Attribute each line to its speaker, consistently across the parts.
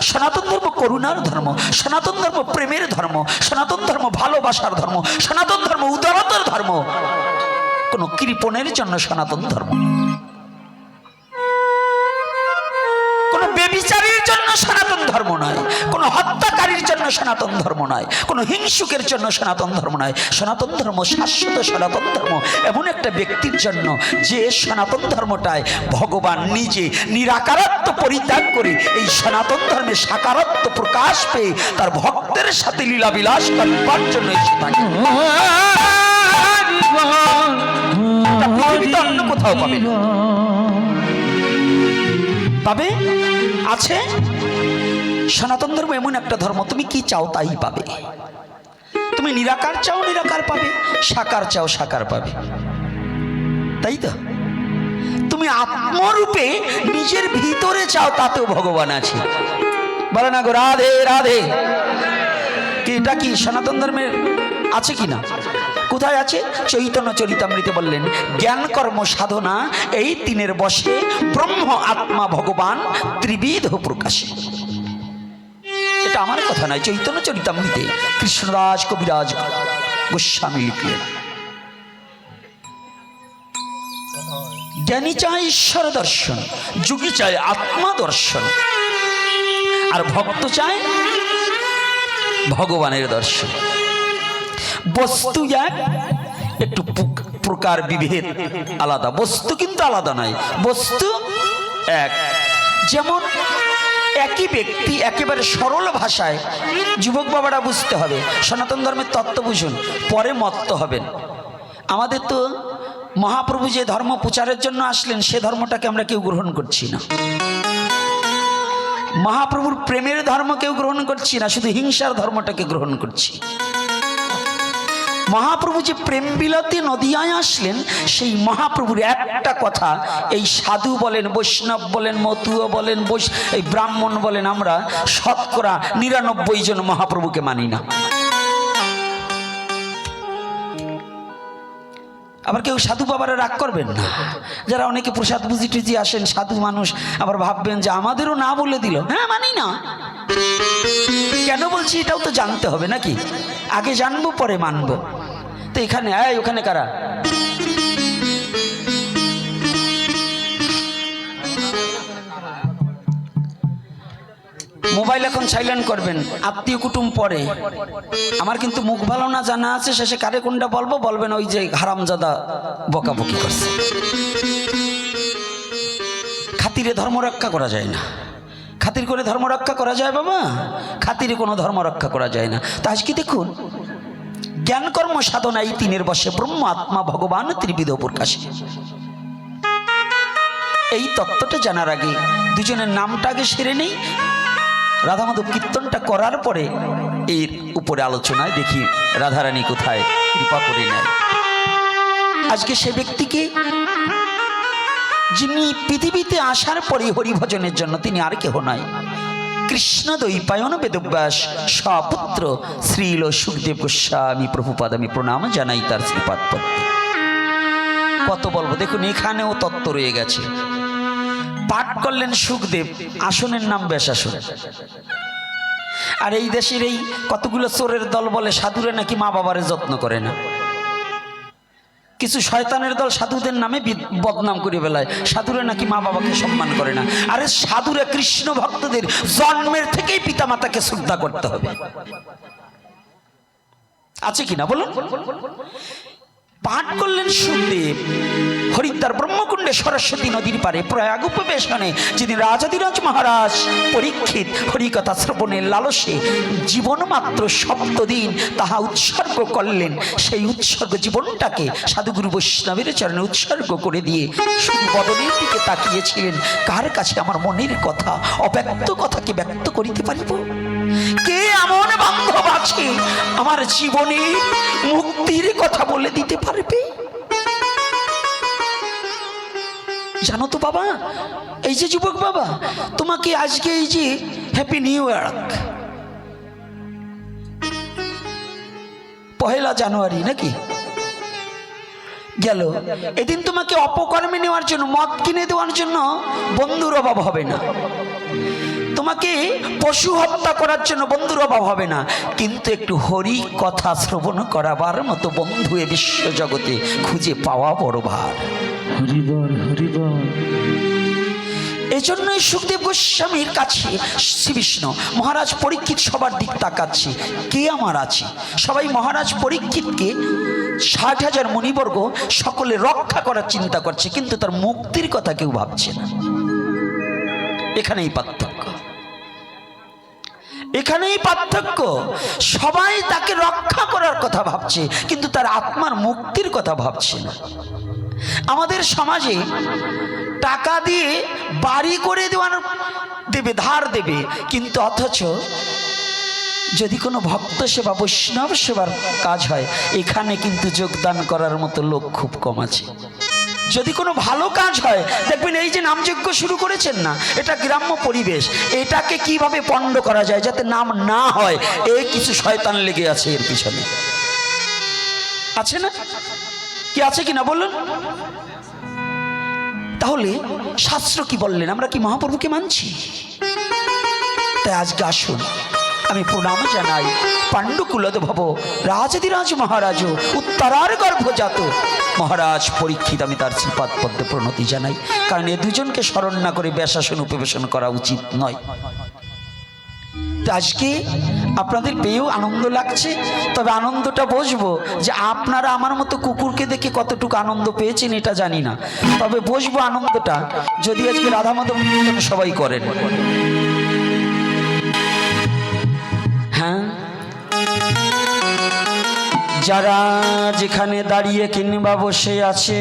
Speaker 1: সনাতন ধর্ম করুণার ধর্ম, সনাতন ধর্ম প্রেমের ধর্ম, সনাতন ধর্ম ভালোবাসার ধর্ম, সনাতন ধর্ম উদারতার ধর্ম। কোনো কৃপণের জন্য সনাতন ধর্ম, কোনো বেবিচারীর জন্য সনাতন ধর্ম নয়, কোনো হত্যাকারীর জন্য সনাতন ধর্ম নয়, কোনো হিংসুকের জন্য সনাতন ধর্ম নয়। সনাতন ধর্ম শাশ্বত সনাতন ধর্ম এমন একটা ব্যক্তির জন্য যে সনাতন ধর্মটায় ভগবান নিজে নিরাকারত্ব পরিত্যাগ করে এই সনাতন ধর্মে সাকারত্ব প্রকাশ পেয়ে তার ভক্তের সাথে লীলাবিলাস করবার জন্য এসে থাকে। পৃথিবীতে অন্য কোথাও পাবে না। পাবে আছে সনাতন ধর্ম এমন একটা ধর্ম, তুমি কি চাও তাই পাবে। তুমি নিরাকার চাও নিরাকার পাবে, সাকার চাও সাকার পাবে, তাই তো? তুমি আত্মরূপে নিজের ভিতরে চাও, তাতেও ভগবান আছে। বলে না গো রাধে রাধে। কি এটা কি সনাতন ধর্মের আছে কি না? কোথায় আছে? চৈতন্য চরিতামৃতে বললেন, জ্ঞান কর্ম সাধনা এই তিনের বশে ব্রহ্ম আত্মা ভগবান ত্রিবিধ প্রকাশে। এটা আমার কথা নয়, চৈতন্য চরিতামৃতে কৃষ্ণদাস কবিরাজ গোস্বামী লিখলেন। জ্ঞানী চায় ঈশ্বর দর্শন, যোগী চায় আত্মা দর্শন, আর ভক্ত চায় ভগবানের দর্শন। বস্তু এক, একটু প্রকার বিভেদ আলাদা, বস্তু কিন্তু আলাদা নয়, বস্তু এক। যেমন একই ব্যক্তি একেবারে সরল ভাষায়, যুবক বাবারা বুঝতে হবে, সনাতন ধর্মের তত্ত্ব বুঝুন, পরে মত্ত হবেন। আমাদের তো মহাপ্রভু যে ধর্ম প্রচারের জন্য আসলেন সে ধর্মটাকে আমরা কেউ গ্রহণ করছি না। মহাপ্রভুর প্রেমের ধর্ম কেউ গ্রহণ করছি না, শুধু হিংসার ধর্মটাকে গ্রহণ করছি। মহাপ্রভু যে প্রেম বিলাতে নদিয়ায় আসলেন, সেই মহাপ্রভুর একটা কথা, এই সাধু বলেন, বৈষ্ণব বলেন, মতুয়া বলেন, এই ব্রাহ্মণ বলেন, আমরা শতকরা 99 জন মহাপ্রভুকে মানি না। আবার কেউ সাধু বাবারা রাগ করবেন না, যারা অনেকে প্রসাদ বুঝি টুজি আসেন সাধু মানুষ, আবার ভাববেন যে আমাদেরও না বলে দিল। হ্যাঁ, মানি না। কেন বলছি এটাও তো জানতে হবে নাকি? আগে জানবো পরে মানবো। তো এখানে ওখানে কারা? মোবাইল এখন সাইলেন্ট করবেন, আত্মীয় কুটুম পরে। আমার কিন্তু মুখ ভালো না জানা আছে, শেষে কারে কোনটা বলবো বলবেন ওই যে হারামজাদা বকাবকি করছে। খাতিরে ধর্ম রক্ষা করা যায় না। খাতির করে ধর্ম রক্ষা করা যায় বাবা? খাতিরে কোনো ধর্ম রক্ষা করা যায় না। তা আজকে দেখুন, জ্ঞান কর্ম সাধনা এই তিনের বশে ব্রহ্ম আত্মা ভগবান ত্রিবিধ প্রকাশে। এই তত্ত্বটা জানার আগে দুজনের নামটা আগে সেরে নেই। রাধা মাধব কীর্তনটা করার পরে এর উপরে আলোচনায় দেখি রাধারানী কোথায় কৃপা করে নেয়। আজকে সে ব্যক্তিকে যিনি পৃথিবীতে আসার পরে হরিভজনের জন্য, তিনি আর কেহ নয়, কৃষ্ণ দ্বৈপায়ন বেদব্যাস স্বপুত্র শ্রীল সুখদেব গোস্বামী প্রভুপাদ। আমি প্রণাম জানাই তার শ্রীপাদ পদ্মে। কত বলবো, দেখুন এখানেও তত্ত্ব রয়ে গেছে। পাঠ করলেন সুখদেব, আসনের নাম ব্যাসাসন। আর এই দেশের এই কতগুলো চোরের দল বলে সাধুরে নাকি মা বাবারে যত্ন করে না। কিছু শয়তানের দল সাধুদের নামে বদনাম করে বেলায়, সাধুরে নাকি মা বাবাকে সম্মান করে না। আরে সাধুরে কৃষ্ণ ভক্তদের জন্মের থেকেই পিতা মাতাকে শ্রদ্ধা করতে হবে, আছে কিনা বলুন? পাঠ করলেন সুখদেব হরিদ্বার ব্রহ্মকুণ্ডে সরস্বতী নদীর পারে প্রয়াগ উপবেশনে, যেদিন রাজাধিরাজ মহারাজ পরীক্ষিত হরিকথা শ্রবণের লালসে জীবন মাত্র 7 দিন তাহা উৎসর্গ করলেন। সেই উৎসর্গ জীবনটাকে সাধুগুরু বৈষ্ণবের চরণে উৎসর্গ করে দিয়ে শুধু বদনের দিকে তাকিয়েছিলেন, কার কাছে আমার মনের কথা, অব্যক্ত কথাকে ব্যক্ত করিতে পারিব? কে এমন বান্ধব আছে আমার জীবনে মুক্তির কথা বলে দিতে পারবে? জানো তো বাবা, এই যে যুবক বাবা, তোমাকে আজকে এই যে হ্যাপি নিউ ইয়ার, 1 জানুয়ারি নাকি গেল, এদিন তোমাকে অপকর্মে নেওয়ার জন্য, মদ কিনে দেওয়ার জন্য বন্ধুর অভাব হবে না। তোমাকে তোমাকে পশু হত্যা করার জন্য বন্ধুর অভাব হবে না, কিন্তু একটু হরি কথা শ্রবণ করাবার মতো বন্ধু এ বিশ্ব জগতে খুঁজে পাওয়া বড় ভার।
Speaker 2: হরিবল হরিবল।
Speaker 1: এজন্যই সুখদেব গোস্বামীর কাছে শ্রী বিষ্ণু মহারাজ পরীক্ষিত সবার দিক তাকাচ্ছে, কে আমার আছে। সবাই মহারাজ পরীক্ষিতকে 60,000 মুনিবর্গ সকলে রক্ষা করার চিন্তা করছে, কিন্তু তার মুক্তির কথা কেউ ভাবছে না। এখানেই পার্থক্য, এখানেই পার্থক্য। সবাই তাকে রক্ষা করার কথা ভাবছে, কিন্তু তার আত্মার মুক্তির কথা ভাবছে না। আমাদের সমাজে টাকা দিয়ে বাড়ি করে দেবে, ধার দেবে, কিন্তু অথচ যদি কোনো ভক্ত সেবা বৈষ্ণব সেবার কাজ হয়, এখানে কিন্তু যোগদান করার মতো লোক খুব কম আছে। যদি কোনো ভালো কাজ হয়, দেখবেন এই যে নামযজ্ঞ শুরু করেছেন না, এটা গ্রাম্য পরিবেশ, এটাকে কিভাবে পণ্ড করা যায় যাতে নাম না হয়, এই কিছু শয়তান লেগে আছে এর পিছনে। আছে না? কি আছে কিনা বলুন? তাহলে শাস্ত্র কি বললেন? আমরা কি মহাপ্রভুকে মানছি? তাই আজকে আসুন আমি প্রণাম জানাই পাণ্ডুকুলদ ভব রাজাধিরাজ মহারাজ উত্তরার গর্ভজাত মহারাজ পরীক্ষিত, আমি তার শ্রীপাদ পদ্মে প্রণতি জানাই। কারণ এ দুজনকে স্মরণ না করে ব্যাসাসন উপবেশন করা উচিত নয়। তো আজকে আপনাদের পেয়েও আনন্দ লাগছে, তবে আনন্দটা বুঝবো যে আপনারা আমার মতো কুকুরকে দেখে কতটুকু আনন্দ পেয়েছেন এটা জানি না, তবে বুঝবো আনন্দটা যদি আজকে রাধা মাধব কীর্তন সবাই করেন। হ্যাঁ, যারা যেখানে দাঁড়িয়ে কিংবা বসে আছে,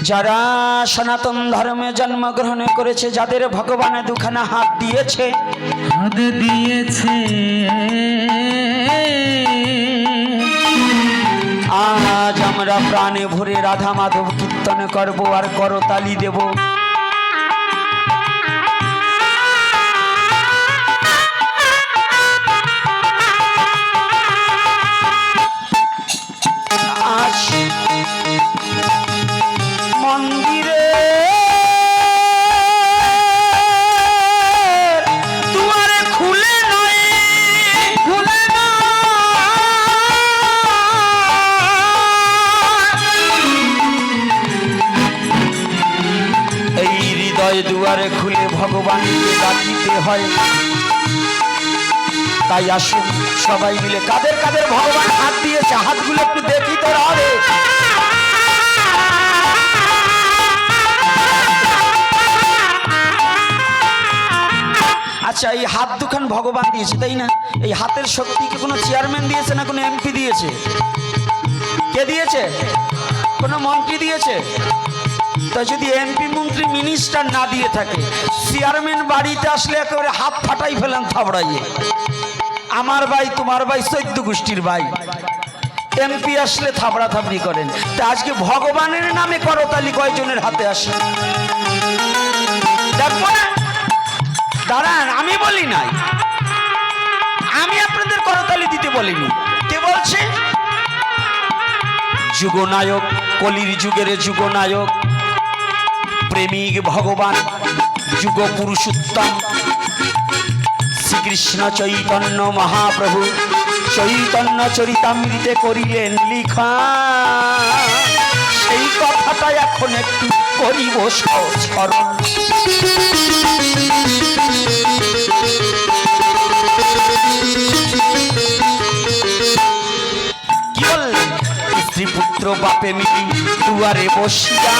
Speaker 1: যারা সনাতন ধর্মে জন্মগ্রহণ করেছে, যাদের ভগবানে দুখানা হাত দিয়েছে, আজ আমরা প্রাণে ভরে রাধা মাধব কীর্তন করব আর করতালি দেব। আজ মন্দিরে দুয়ারে খুলে নয়, খুলে এই হৃদয় দুয়ারে খুলে ভগবানকে ডাকিতে হয়। তাই আসুন সবাই মিলে, কাদের কাদের ভগবান হাত দিয়েছে হাতগুলো একটু দেখি তো রাধে। আচ্ছা, এই হাত দুখান ভগবান দিয়েছে তাই না? এই হাতের শক্তিকে কোনো চেয়ারম্যান দিয়েছে না কোনো এমপি দিয়েছে? কে দিয়েছে? কোনো মন্ত্রী দিয়েছে? তা যদি এমপি মন্ত্রী মিনিস্টার না দিয়ে থাকে, চেয়ারম্যান বাড়িতে আসলে একেবারে হাত ফাটাই ফেলেন থাবড়াইয়ে, আমার ভাই তোমার ভাই 14 গোষ্ঠীর ভাই। এমপি আসলে থাবড়া থাবড়ি করেন। তা আজকে ভগবানের নামে করতালি কয়জনের হাতে আসে দেখবো না? দাঁড়ান, আমি বলি নাই, আমি আপনাদের করতালি দিতে বলিনি। কে বলছে? যুগনায়ক, কলির যুগের যুগনায়ক, প্রেমিক ভগবান, যুগ পুরুষোত্তম শ্রীকৃষ্ণ চৈতন্য মহাপ্রভু চৈতন্য চরিতামৃতে করিলেন লিখা। সেই কথাটা এখন একটু করিব স্মরণ। কি বললেন? স্ত্রী পুত্র বাপে মিলি দুয়ারে বসিয়া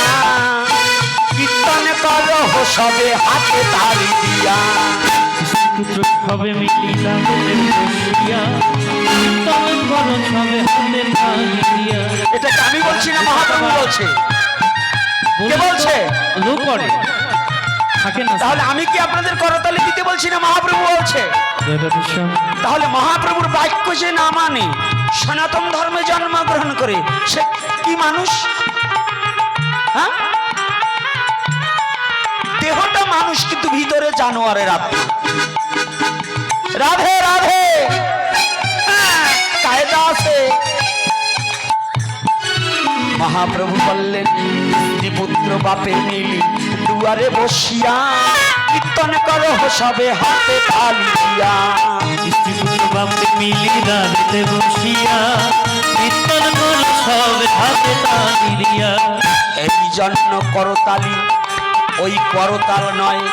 Speaker 1: কীর্তন করহ সবে হাতে তালি দিয়া।
Speaker 2: পুত্র সবে মিলিলা বসিয়া কীর্তন করো সবে হাতের তালি দিয়া।
Speaker 1: এটাকে আমি বলছি না, মহাপ্রভু বলছে। কে বলছে?
Speaker 2: লোক করে থাকে না।
Speaker 1: তাহলে আমি কি আপনাদের করতালি দিতে বলছি না? মহাপ্রভু বলছে। তাহলে মহাপ্রভুর বাক্য যে না মানে, সনাতন ধর্মে জন্মগ্রহণ করে, সে কি মানুষ? হ্যাঁ, দেহটা মানুষ কিন্তু ভিতরে জানোয়ারের আত্মা। রাধে রাধে, কায়দা আছে। মহাপ্রভু বললেন স্ত্রী পুত্র বাপে মিলি দুয়ারে বসিয়া কীর্তন করো সবে হাতে তালি দিয়া।
Speaker 2: স্ত্রী পুত্র বাপে মিলি রাধে বসিয়া কীর্তন করো সবে হাতে তালি দিয়া।
Speaker 1: এই জন্য করতালি, ওই করতাল নয়,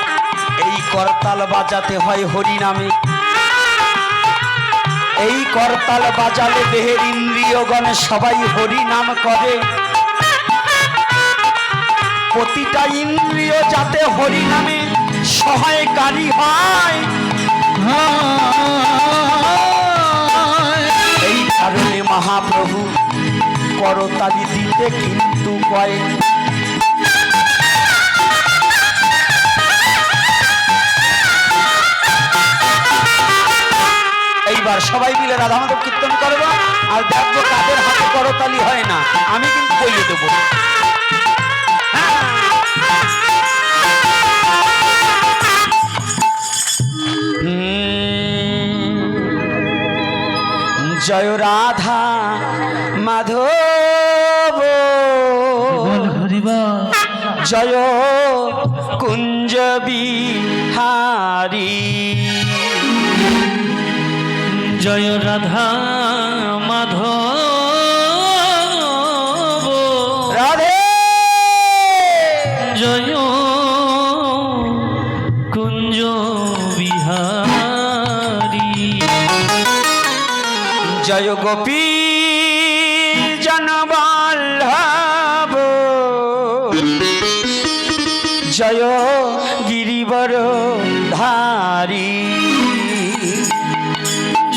Speaker 1: এই করতাল বাজাতে হয় হরি নামে। এই করতাল বাজালে দেহের ইন্দ্রিয়গণ সবাই হরি নাম করে। প্রতিটা ইন্দ্রিয় যাতে হরি নামে সহায়কারী হয়, এই কারণে মহাপ্রভু করতালি দিতে কিন্তু কয়। এইবার সবাই মিলে রাধা মাধব কীর্তন করবো আর দেখবো কাদের হাতে করতালি হয় না, আমি কিন্তু বলিয়ে দেবো। জয় রাধা মাধব, জয় কুঞ্জ বিহারী।
Speaker 2: জয় রাধা মাধব,
Speaker 1: রাধে
Speaker 2: জয় কুঞ্জ বিহারী।
Speaker 1: জয় গোপী জনবল্লভ, জয় গিরিবর ধারী।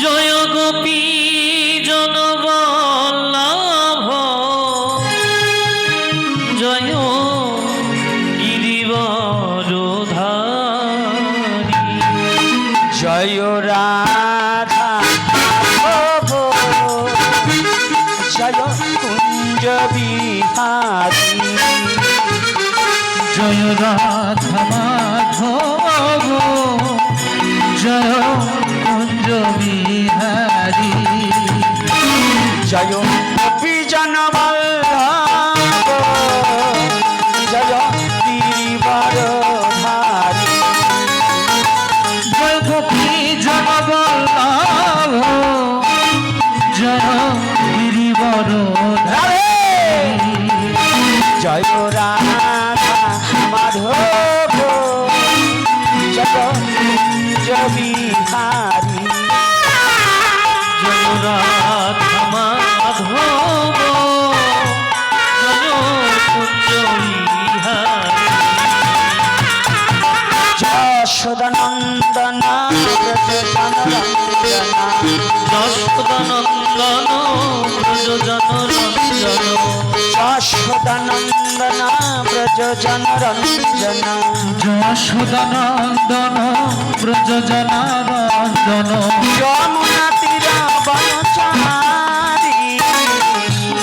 Speaker 2: জয় গোপী জনবল্লভ, জয় গিরিবরধারী।
Speaker 1: জয় রাধা মাধব, জয় কুঞ্জ বিহারী।
Speaker 2: জয় রাধা মাধব, জয় কুঞ্জ বিহারী।
Speaker 1: জয় গোপী জনবল্লভ, জয় গিরিবরধারী।
Speaker 2: জয় গোপী জনবল্লভ, জয় গিরিবরধারী।
Speaker 1: জয় রাধা মাধব, জয় কুঞ্জ বিহারী।
Speaker 2: জয় রাধা মাধব, জয় কুঞ্জ বিহারী।
Speaker 1: যশোদানন্দন
Speaker 2: যশোদানন্দন ব্রজ জনরঞ্জন,
Speaker 1: যশোদানন্দন ব্রজ জনরঞ্জন।
Speaker 2: যশোদানন্দন ব্রজ জনরঞ্জন।
Speaker 1: যমুনা তীর বনচারী,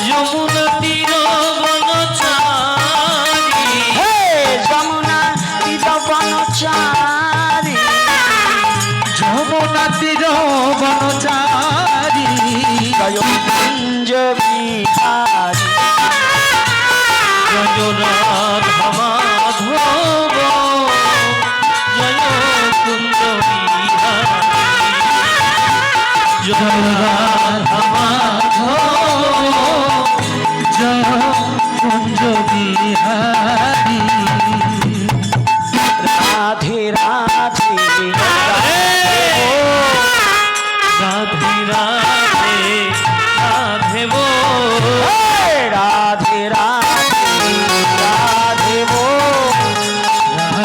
Speaker 2: যমুনা তীর বনচারী।
Speaker 1: হে যমুনা তীর বনচারী।
Speaker 2: যমুনা তীর বনচারী।
Speaker 1: জয় কুঞ্জ বিহারী।
Speaker 2: জয় রাধা মাধব, জয় কুঞ্জ বিহারী। জয় রাধা মাধব, জয় কুঞ্জ বিহারী।
Speaker 1: রাধে রাধে
Speaker 2: রাধে রাধে রাধে বল,
Speaker 1: রাধে রাধে রাধে বল।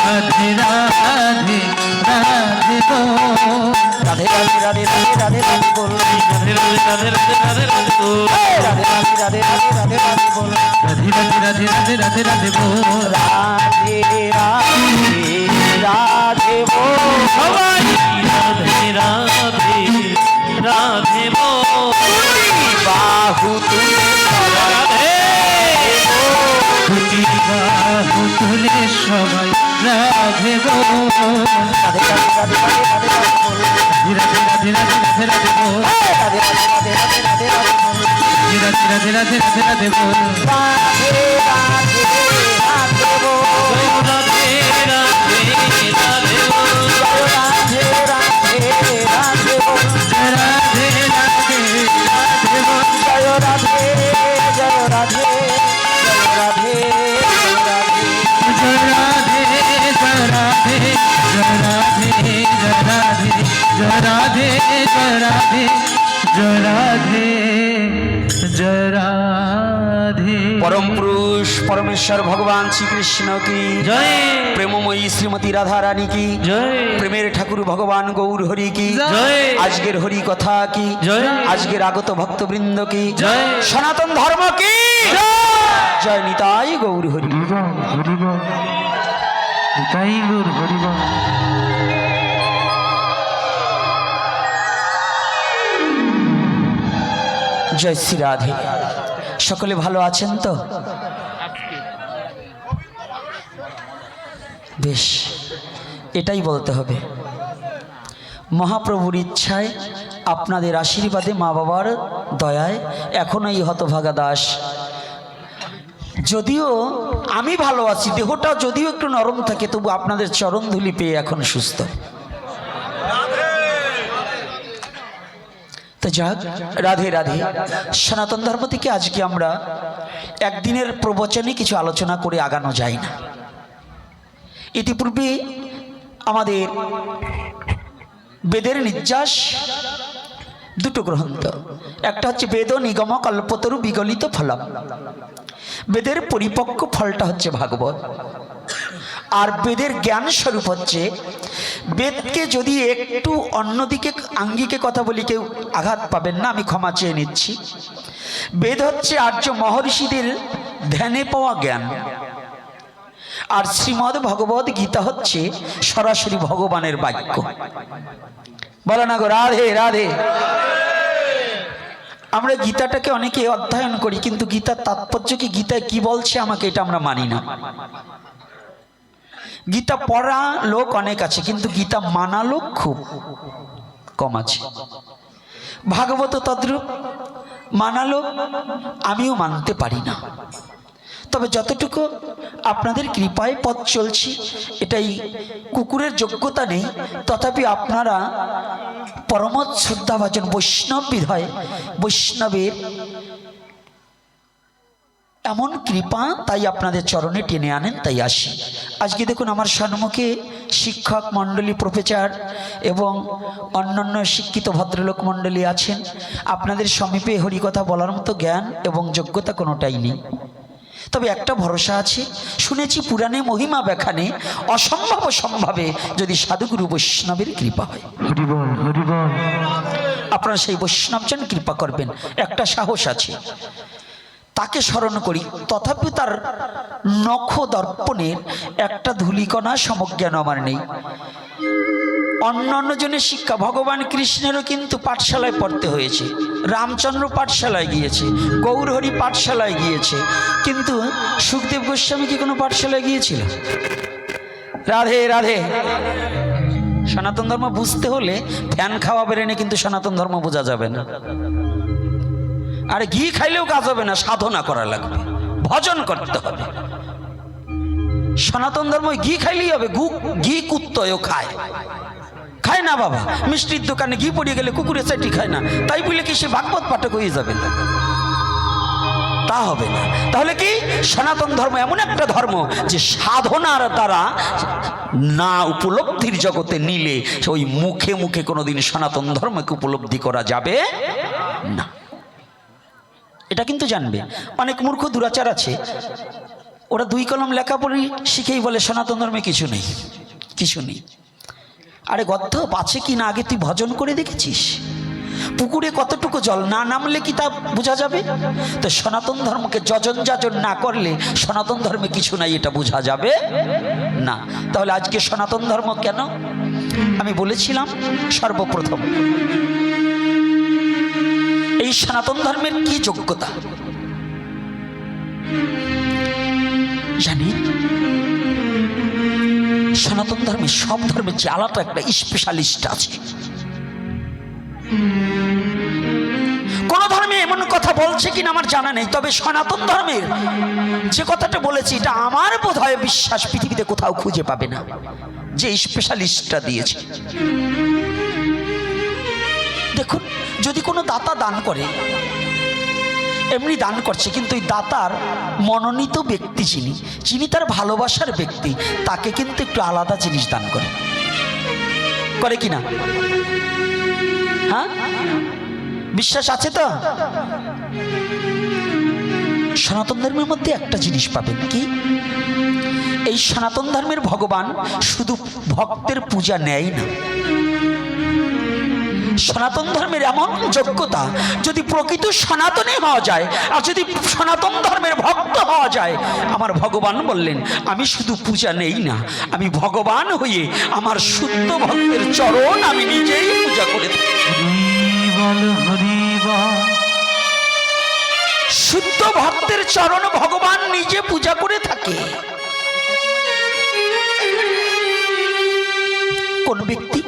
Speaker 2: রাধে রাধে রাধে বল,
Speaker 1: রাধে রাধে রাধে রাধে রাধে রাধে বল।
Speaker 2: রাধে রাধে রাধে রাধে রাধে রাধে বল,
Speaker 1: রাধে রাধে রাধে রাধে রাধে রাধে বল।
Speaker 2: রাধে রাধে রাধে রাধে রাধে রাধে বল।
Speaker 1: রাধে রাধে রাধে বল।
Speaker 2: সবাই রাধে রাধে রাধে বল।
Speaker 1: বাহু তুলে
Speaker 2: রাধে দুটি বাহু তুলে সবাই রাধে বল।
Speaker 1: রাধে রাধে রাধে রাধে রাধে রাধে বল।
Speaker 2: রাধে রাধে রাধে রাধে রাধে বল,
Speaker 1: রাধে রাধে রাধে রাধে রাধে রাধে বল।
Speaker 2: রাধে রাধে রাধে রাধে রাধে বল।
Speaker 1: রাধে রাধে রাধে বল।
Speaker 2: জয় রাধে রাধে জয় রাধে জয় রাধে।
Speaker 1: পরম পুরুষ পরমেশ্বর ভগবান শ্রীকৃষ্ণ কি
Speaker 2: জয়
Speaker 1: প্রেমময়ী শ্রীমতী রাধা রানী কি
Speaker 2: জয়
Speaker 1: প্রেমের ঠাকুর ভগবান গৌর হরি কি
Speaker 2: জয়
Speaker 1: আজকের হরি কথা কি
Speaker 2: জয়
Speaker 1: আজকের আগত ভক্তবৃন্দ কি
Speaker 2: জয়
Speaker 1: সনাতন ধর্ম কি জয় নিতাই গৌর হরি। জয় শ্রী রাধে। সকলে ভালো আছেন তো? বেশ, এটাই বলতে হবে। মহাপ্রভুর ইচ্ছায়, আপনাদের আশীর্বাদে, মা বাবার দয়ায় এখনো এই হতভাগা দাস, যদিও আমি ভালো আছি, দেহটা যদিও একটু নরম থাকে, তবু আপনাদের চরণ ধুলি পেয়ে এখন সুস্থ। তো যাক, রাধে রাধে। সনাতন ধর্ম থেকে আজকে আমরা একদিনের প্রবচনে কিছু আলোচনা করে আগানো যায় না। ইতিপূর্বে আমাদের বেদের নির্যাস দুটো গ্রন্থ, একটা হচ্ছে বেদ নিগম কল্পতরু বিগলিত ফলম, বেদের পরিপক্ক ফলটা হচ্ছে ভাগবত। আর বেদের জ্ঞান স্বরূপ হচ্ছে, বেদকে যদি একটু অন্যদিকে আঙ্গিকে কথা বলি কেউ আঘাত পাবেন না, আমি ক্ষমা চেয়ে নিচ্ছি। বেদ হচ্ছে আর্য মহর্ষিদের ধ্যানে পাওয়া জ্ঞান, আর শ্রীমদ্ ভগবদ গীতা হচ্ছে সরাসরি ভগবানের বাক্য। বলো না গো রাধে রাধে। আমরা গীতাটাকে অনেকে অধ্যয়ন করি, কিন্তু গীতার তাৎপর্য কি, গীতায় কি বলছে আমাকে, এটা আমরা মানি না। গীতা পড়া লোক অনেক আছে, কিন্তু গীতা মানা লোক খুব কম আছে। ভাগবত তদ্রূপ মানা লোক আমিও মানতে পারি না। তবে যতটুকু আপনাদের কৃপায় পথ চলছি, এটাই কুকুরের যোগ্যতা নেই, তথাপি আপনারা পরমত শ্রদ্ধাভাজন বৈষ্ণব বিধায় বৈষ্ণবের এমন কৃপা, তাই আপনাদের চরণে টেনে আনেন, তাই আসি। আজকে দেখুন আমার সম্মুখে শিক্ষক মণ্ডলী, প্রফেসর এবং অন্যান্য শিক্ষিত ভদ্রলোক মণ্ডলী আছেন। আপনাদের সমীপে হরিকথা বলার মতো জ্ঞান এবং যোগ্যতা কোনোটাই নেই, তবে একটা ভরসা আছে। শুনেছি পুরাণে মহিমা ব্যাখ্যানে অসম্ভব সম্ভাবে যদি সাধুগুরু বৈষ্ণবের কৃপা হয়। আপনারা সেই বৈষ্ণবজন কৃপা করবেন, একটা সাহস আছে, তাকে স্মরণ করি। তথাপি তার নখ দর্পণের একটা ধূলিকণা সমজ্ঞান আমার নেই। অন্য জনের শিক্ষা, ভগবান কৃষ্ণেরও কিন্তু পাঠশালায় পড়তে হয়েছে, রামচন্দ্র পাঠশালায় গিয়েছে, গৌরহরি পাঠশালায় গিয়েছে, কিন্তু সুখদেব গোস্বামী কি কোনো পাঠশালায় গিয়েছিল? রাধে রাধে। সনাতন ধর্ম বুঝতে হলে ফ্যান খাওয়া বেরেনে কিন্তু সনাতন ধর্ম বোঝা যাবে না। আর ঘি খাইলেও কাজ হবে না, সাধনা করা লাগবে, ভজন করতে হবে। সনাতন ধর্ম ঘি খাইলেই হবে, ঘি কুত্তয়ও খায় না বাবা। মিষ্টির দোকানে ঘি পড়িয়ে গেলে কুকুরে চাটি খায় না, তাই বলে কি সে ভাগবত পাঠক হয়ে যাবে না? তা হবে না। তাহলে কি সনাতন ধর্ম এমন একটা ধর্ম যে সাধনার দ্বারা না উপলব্ধির জগতে নিলে ওই মুখে মুখে কোনোদিন সনাতন ধর্মকে উপলব্ধি করা যাবে না। এটা কিন্তু জানবে। অনেক মূর্খ দুরাচার আছে, ওরা দুই কলম লেখাপড়ি শিখেই বলে সনাতন ধর্মে কিছু নেই, কিছু নেই। আরে গদ্ধ, আছে কি না আগে তুই ভজন করে দেখেছিস? পুকুরে কতটুকু জল, না নামলে কি তা বোঝা যাবে? তো সনাতন ধর্মকে যজন যাজন না করলে সনাতন ধর্মে কিছু নাই, এটা বোঝা যাবে না। তাহলে আজকে সনাতন ধর্ম কেন? আমি বলেছিলাম সর্বপ্রথম এই সনাতন ধর্মের কি যোগ্যতা জানি? সনাতন ধর্মে সব ধর্মের যে আলাদা একটা স্পেশালিস্ট আছে। কোন ধর্মে এমন কথা বলছে কিনা আমার জানা নেই, তবে সনাতন ধর্মের যে কথাটা বলেছি এটা আমার বোধহয় বিশ্বাস পৃথিবীতে কোথাও খুঁজে পাবে না, যে স্পেশালিস্টটা দিয়েছে। দেখুন, যদি কোনো দাতা দান করে, এমনি দান করছে, কিন্তু ওই দাতার মনোনীত ব্যক্তি যিনি তার ভালোবাসার ব্যক্তি, তাকে কিন্তু একটু আলাদা জিনিস দান করে। করে কিনা? হ্যাঁ, বিশ্বাস আছে তো? সনাতন ধর্মের মধ্যে একটা জিনিস পাবেন কি, এই সনাতন ধর্মের ভগবান শুধু ভক্তের পূজা নেয় না। সনাতন ধর্মের এমন যোগ্যতা, যদি প্রকৃত সনাতনী হওয়া যায় আর যদি সনাতন ধর্মের ভক্ত হওয়া যায়, আমার ভগবান বললেন আমি শুধু পূজা নেই না, আমি ভগবান হয়ে আমার শুদ্ধ ভক্তের চরণ আমি নিজেই পূজা করে থাকি। শুদ্ধ ভক্তের চরণ ভগবান নিজে পূজা করে থাকে। কোন ব্যক্তি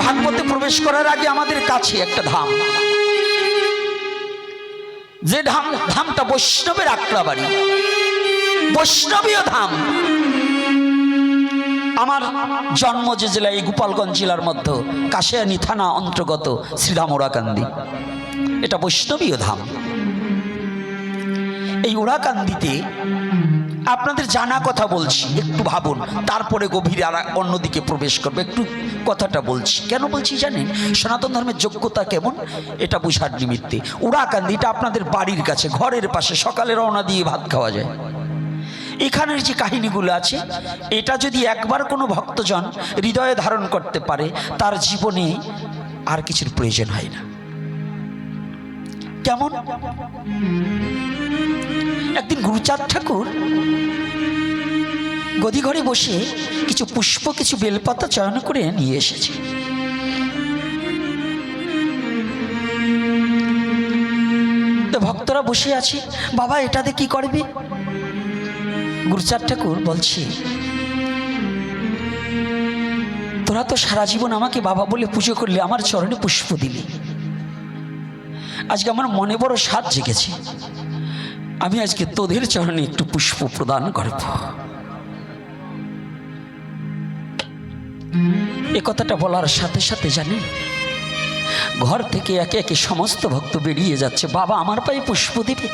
Speaker 1: ভাগবতে প্রবেশ করার আগে আমাদের কাছে একটা ধাম, যে ধামটা বৈষ্ণবের আক্রাবাড়ি, বৈষ্ণবীয় ধাম। আমার জন্ম যে জেলায়, গোপালগঞ্জ জেলার মধ্যে কাশিয়ানী থানা অন্তর্গত শ্রীধাম ওরাকান্দি, এটা বৈষ্ণবীয় ধাম। এই ওরাকান্দিতে আপনাদের জানা কথা বলছি, একটু ভাবুন, তারপরে গভীরে আর অন্যদিকে প্রবেশ করবে। একটু কথাটা বলছি, কেন বলছি জানেন? সনাতন ধর্মের যোগ্যতা কেমন এটা বোঝার নিমিত্তে। ওরাকান্দিটা আপনাদের বাড়ির কাছে, ঘরের পাশে, সকালে রওনা দিয়ে ভাত খাওয়া যায়। এখানের যে কাহিনীগুলো আছে, এটা যদি একবার কোনো ভক্তজন হৃদয়ে ধারণ করতে পারে, তার জীবনে আর কিছুর প্রয়োজন হয় না। কেমন? একদিন গুরুচাঁদ ঠাকুর গদি ঘরে বসে কিছু পুষ্প, কিছু বেলপাতা চয়ন করে নিয়ে এসেছে। তো ভক্তরা বসে আছে, বাবা এটাতে কি করবে? গুরুচাঁদ ঠাকুর বলছে, তোরা তো সারা জীবন আমাকে বাবা বলে পুজো করলে, আমার চরণে পুষ্প দিলি, আজকে আমার মনে বড় স্বাদ জেগেছে, আমি আজকে তোদের চরণে একটু পুষ্প প্রদান করব। এ কথাটা বলার সাথে সাথে জানেন, ঘর থেকে একে একে সমস্ত ভক্ত বেরিয়ে যাচ্ছে, বাবা আমার পায়ে পুষ্প দেবে।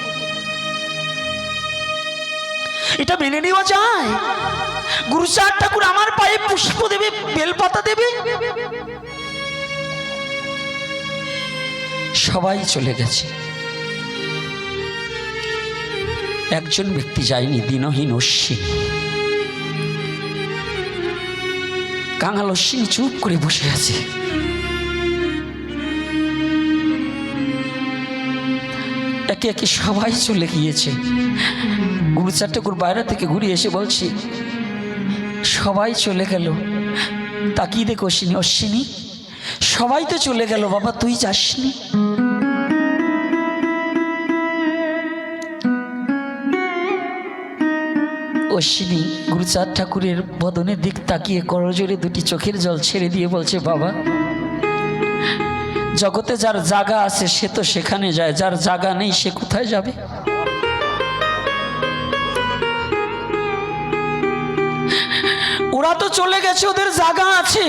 Speaker 1: এটা মেনে নেওয়া যায়? গুরুচাঁদ ঠাকুর আমার পায়ে পুষ্প দেবে, বেলপাতা দেবে? সবাই চলে গেছে, একজন ব্যক্তি যায়নি, দিনহীন অশ্বিনী। কাঙাল অশ্বিনী চুপ করে বসে আছে। একে একে সবাই চলে গিয়েছে। গুরুচাঁদ ঠাকুর বাইরে থেকে ঘুরে এসে বলছি, সবাই চলে গেল, তাকিয়ে দেখো অশ্বিনী, অশ্বিনী সবাই তো চলে গেল, বাবা তুই যাসনি? অশ্বিনী গুরুচাঁদ ঠাকুরের বদনের দিক তাকিয়ে করজোরে দুটি চোখের জল ছেড়ে দিয়ে বলছে, বাবা জগতে যার জায়গা আছে সে তো সেখানে যায়, যার জায়গা নেই সে কোথায় যাবে? ওরা তো চলে গেছে, ওদের জায়গা আছে,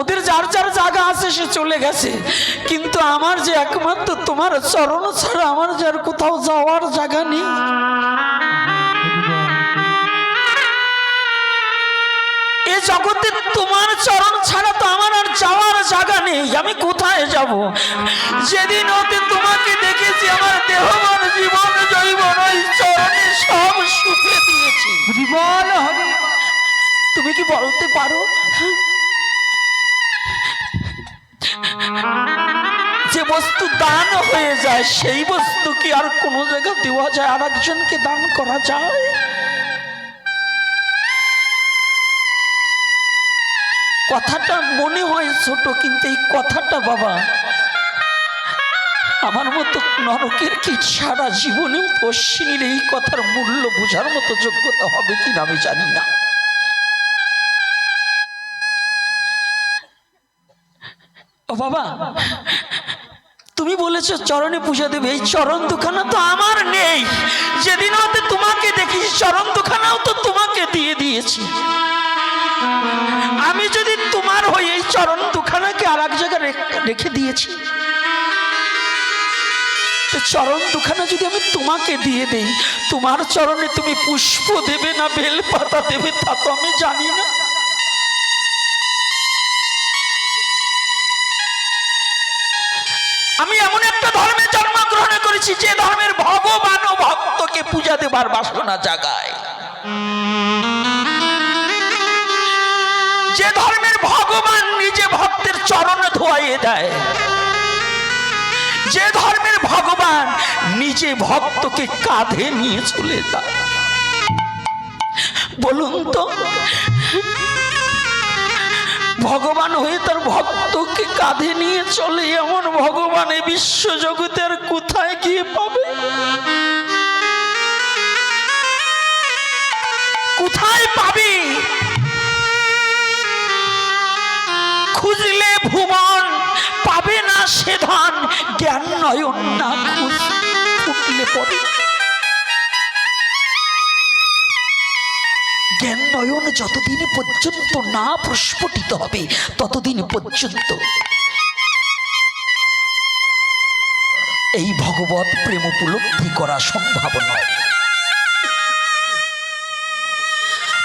Speaker 1: ওদের যার যার জায়গা আছে সে চলে গেছে, কিন্তু আমার যে একমাত্র তোমার চরণ ছাড়া আমার যার কোথাও যাওয়ার জায়গা নেই। এ জগতে তোমার চরণ ছাড়া তো আমার আর যাওয়ার জায়গা নেই, আমি কোথায় যাব? যেদিন হতে তোমাকে দেখেছি আমার দেহ মন জীবন জৈবন ওই চরণে সব শুকে দিয়েছি। তুমি কি বলতে পারো যে বস্তু দান হয়ে যায় সেই বস্তু কি আর কোনো জায়গা দেওয়া যায়, আর একজনকে দান করা যায়? কথাটা মনে হয় ছোট, কিন্তু এই কথাটা বাবা আমার মতো নরকের কি সারা জীবনেও অশ্বিনীর এই কথার মূল্য বোঝার মতো যোগ্যতা হবে কিনা আমি জানি না। ও বাবা, তুমি বলেছো চরণে পূজা দেবে, এই চরণ দুখানা তো আমার নেই। যেদিন হতে তোমাকে দেখি চরণ দুখানাও তো তোমাকে দিয়ে দিয়েছি। আমি যদি তোমার হই এই চরণ দুখানাকে আর এক জায়গায় রেখে দিয়েছি, তো চরণ দুখানা যদি আমি তোমাকে দিয়ে দেই, তোমার চরণে তুমি পুষ্প দেবে না বেল পাতা দেবে তা তো আমি জানি না। আমি এমন একটা ধর্মে জন্মগ্রহণ করেছি যে ধর্মের ভগবান ও ভক্তকে পূজা দেবার বাসনা জাগায়, যে ধর্মের ভগবান নিজে ভক্তের চরণ ধোয়াইয়ে দেয়, যে ধর্মের ভগবান নিজে ভক্তকে কাঁধে নিয়ে চলে যায়। বলুন তো, ভগবান হয়ে তার ভক্তকে কাঁধে নিয়ে চলে এমন ভগবান এই বিশ্ব জগতে আর কোথায় গিয়ে পাবে? কোথায় পাবে? খুঁজলে ভুবন পাবে না সে ধন, জ্ঞান নয়ন না ফুটলে পড়ে। জ্ঞান নয়ন যতদিন পর্যন্ত না প্রস্ফুটিত হবে ততদিন পর্যন্ত এই ভগবত প্রেম উপলব্ধি করা সম্ভব নয়।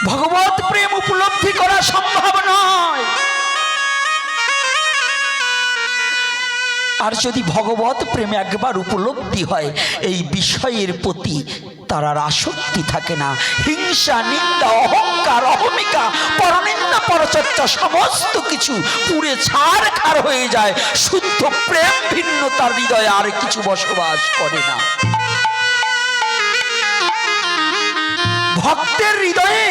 Speaker 1: ভগবত প্রেম উপলব্ধি করা সম্ভব নয়। আর যদি ভগবত প্রেম একবার উপলব্ধি হয়, এই বিষয়ের প্রতি তার আর আসক্তি থাকে না। হিংসা, নিন্দা, অহংকার, অহমিকা, পরনিন্দা, পরচর্চা সমস্ত কিছু পুড়ে ছারখার হয়ে যায়। শুদ্ধ প্রেম ভিন্ন তার হৃদয়ে আর কিছু বসবাস করে না। ভক্তের হৃদয়ে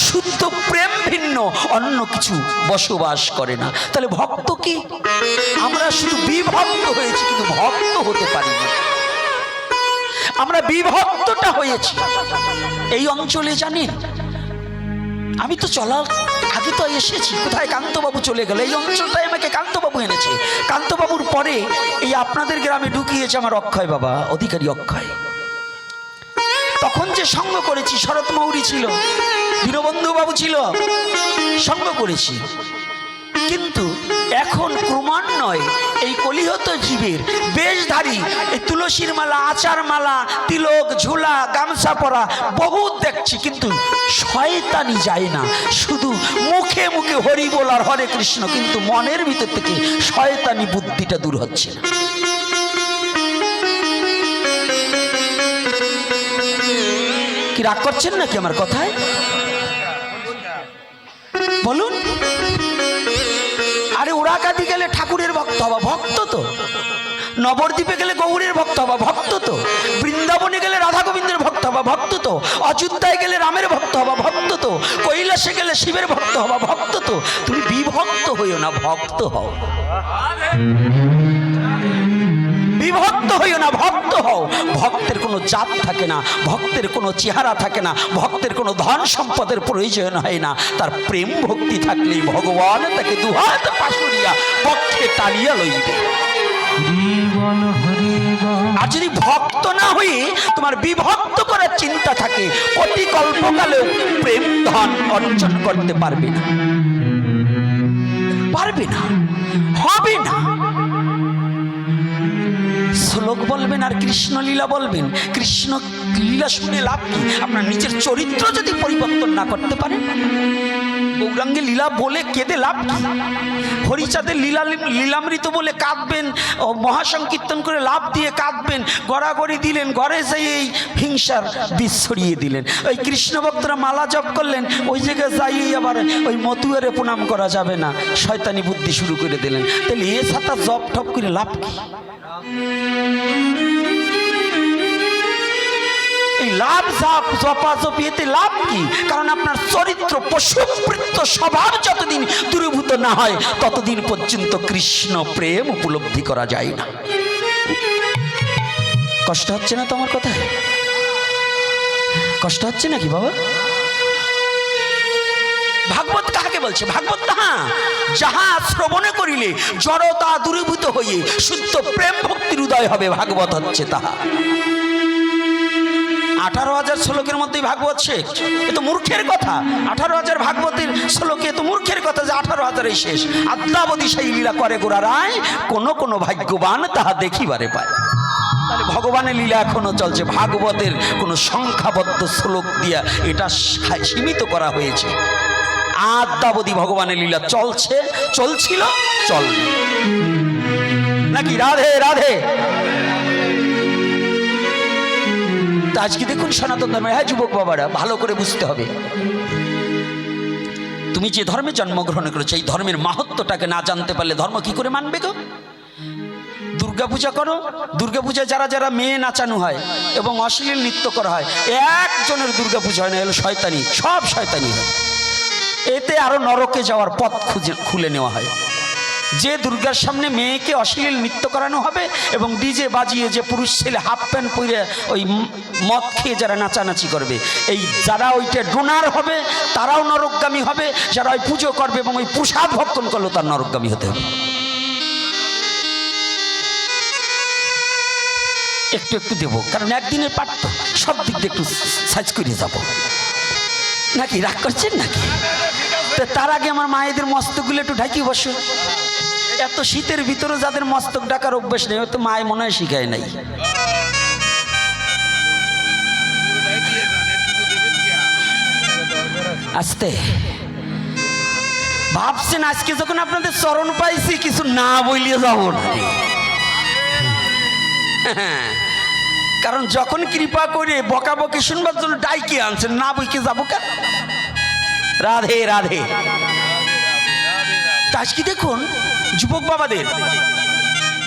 Speaker 1: শুদ্ধ প্রেম ভিন্ন অন্য কিছু বসবাস করে না। তাহলে ভক্ত কি? আমরা শুধু বিভক্ত হয়েছি কিন্তু ভক্ত হতে পারি না। আমরা বিভক্তটা হয়েছি। এই অঞ্চলে জানেন, আমি তো চলার আগে তো এসেছি, কোথায় কান্তবাবু চলে গেল, এই অঞ্চলটাই আমাকে কান্তবাবু এনেছে। কান্তবাবুর পরে এই আপনাদের গ্রামে ঢুকিয়েছে আমার অক্ষয় বাবা, অধিকারী অক্ষয়। তখন যে সঙ্গ করেছি, শরৎ মৌরি ছিল, দীনবন্ধু বাবু ছিল, সঙ্গ করেছি। কিন্তু এখন ক্রমান্বয়ে এই কলিহত জীবের বেশধারী, এই তুলসীর মালা, আচার মালা, তিলক, ঝুলা, গামছা পরা বহুত দেখছি, কিন্তু শয়তানি যায় না। শুধু মুখে মুখে হরি বল আর হরে কৃষ্ণ, কিন্তু মনের ভিতর থেকে শয়তানি বুদ্ধিটা দূর হচ্ছে না। কি রাগ করছেন নাকি আমার কথায়? বলুন। আরে ওরাকাদি গেলে ঠাকুরের ভক্ত হবা, ভক্ত তো। নবদ্বীপে গেলে গৌরের ভক্ত হবা, ভক্ত তো। বৃন্দাবনে গেলে রাধা গোবিন্দের ভক্ত হবা, ভক্ত তো। অযোধ্যায় গেলে রামের ভক্ত হবা, ভক্ত তো। কৈলাসে গেলে শিবের ভক্ত হবা, ভক্ত তো। তুমি বিভক্ত হইও না, ভক্ত হও। বিভক্ত হইও না, ভক্ত হও। ভক্তের কোনো জাত থাকে না, ভক্তের কোনো চেহারা থাকে না, ভক্তের কোনো ধন সম্পদের প্রয়োজন হয় না। তার প্রেম ভক্তি থাকলেই ভগবান তাকে দুহাত পাশুরিয়া পক্ষে টানিয়া লইবে। আর যদি ভক্ত না হয়ে তোমার বিভক্ত করার চিন্তা থাকে, অতি কল্পকালেও প্রেম ধন অর্জন করতে পারবে না, পারবে না, হবে না। শ্লোক বলবেন আর কৃষ্ণ লীলা বলবেন। কৃষ্ণ লীলা শুনে লাভ কি? আপনার নিজের চরিত্র যদি পরিবর্তন না করতে পারেন, গৌরাঙ্গের লীলা বলে কেঁদে লাভ কি? হরিচাঁদের লীলামৃত বলে কাঁদবেন, মহাসংকীর্তন করে লাভ দিয়ে কাঁদবেন, গড়াগড়ি দিলেন, ঘরে যাই এই হিংসার বীজ ছড়িয়ে দিলেন। ওই কৃষ্ণ ভক্তরা মালা জপ করলেন, ওই জায়গায় যাই আবার ওই মতুয়ারে প্রণাম করা যাবে না, শয়তানি বুদ্ধি শুরু করে দিলেন। তাহলে এ সাথে জপ ঠপ করে লাভ কি? এই লাভ জপাজপি এতে লাভ কি? কারণ আপনার চরিত্র পশুবৃত্ত স্বভাব যতদিন দূরীভূত না হয় ততদিন পর্যন্ত কৃষ্ণ প্রেম উপলব্ধি করা যায় না। কষ্ট হচ্ছে না তোমার কথায়? কষ্ট হচ্ছে নাকি বাবা? ভাগবত কাকে বলছে? ভাগবত তাহা যাহা শ্রবণে করিলে জড়তা দূরীভূত হইয়ে শুদ্ধ প্রেম ভক্তির উদয় হবে, ভাগবত হচ্ছে তাহা। 18,000 শ্লোকের মধ্যেই ভাগবত শেষ। এ তো মূর্খের কথা। 18,000 ভাগবতের শ্লোকে তো মূর্খের কথা যে 18,000 শেষ। আদ্যাবধি সেই লীলা করে গোরা রায়, কোন কোন ভাগ্যবান তাহা দেখিবারে পায়। তাহলে ভগবানের লীলা এখনো চলছে। ভাগবতের কোনো সংখ্যাবদ্ধ শ্লোক দিয়া এটা সীমিত করা হয়েছে। আদ্যাবধি ভগবানের লীলা চলছে, চলছিল, চলবে। না নাকি? রাধে রাধে। তা আজকে দেখুন সনাতন ধর্মে, হ্যাঁ যুবক বাবারা ভালো করে বুঝতে হবে, তুমি যে ধর্মে জন্মগ্রহণ করেছো এই ধর্মের মাহাত্ম্যটাকে না জানতে পারলে ধর্ম কি করে মানবে গো? দুর্গাপূজা করো, দুর্গাপূজায় যারা যারা মেয়ে নাচানো হয় এবং অশ্লীল নৃত্য করা হয়, একজনের দুর্গাপূজা হয় না, এলো শয়তানি, সব শয়তানি হয়। এতে আরো নরকে যাওয়ার পথ খুলে নেওয়া হয়। যে দুর্গার সামনে মেয়েকে অশ্লীল নৃত্য করানো হবে এবং ডিজে বাজিয়ে যে পুরুষ ছেলে হাফ প্যান্ট পরে ওই মদ খেয়ে যারা নাচানাচি করবে, এই যারা ওইটা ডোনার হবে তারাও নরকগামী হবে, যারা ওই পুজো করবে এবং ওই প্রসাদ ভক্ষণ করলো তার নরকগামী হতে হবে। একটু একটু দেবো, কারণ একদিনের পাঠ তো, সব দিক দিয়ে একটু সাইজ করে যাবো নাকি? রাগ করছেন নাকি? তার আগে আমার মায়েদের মস্তকগুলো একটু ঢাকি বসো। এত শীতের ভিতরে যাদের মস্তক ঢাকার অভ্যাস নেই, তো মায়ে মনে হয় শিখায় নাই। আস্তে ভাবছেন আজকে যখন আপনাদের চরণ পাইছি কিছু না বইলিয়ে যাবো না, কারণ যখন কৃপা করে বকাবকি শুনবার জন্য ডাইকে আনছেন, না বইকে যাবো কেন? রাধে রাধে। আজকে দেখুন যুবক বাবাদের,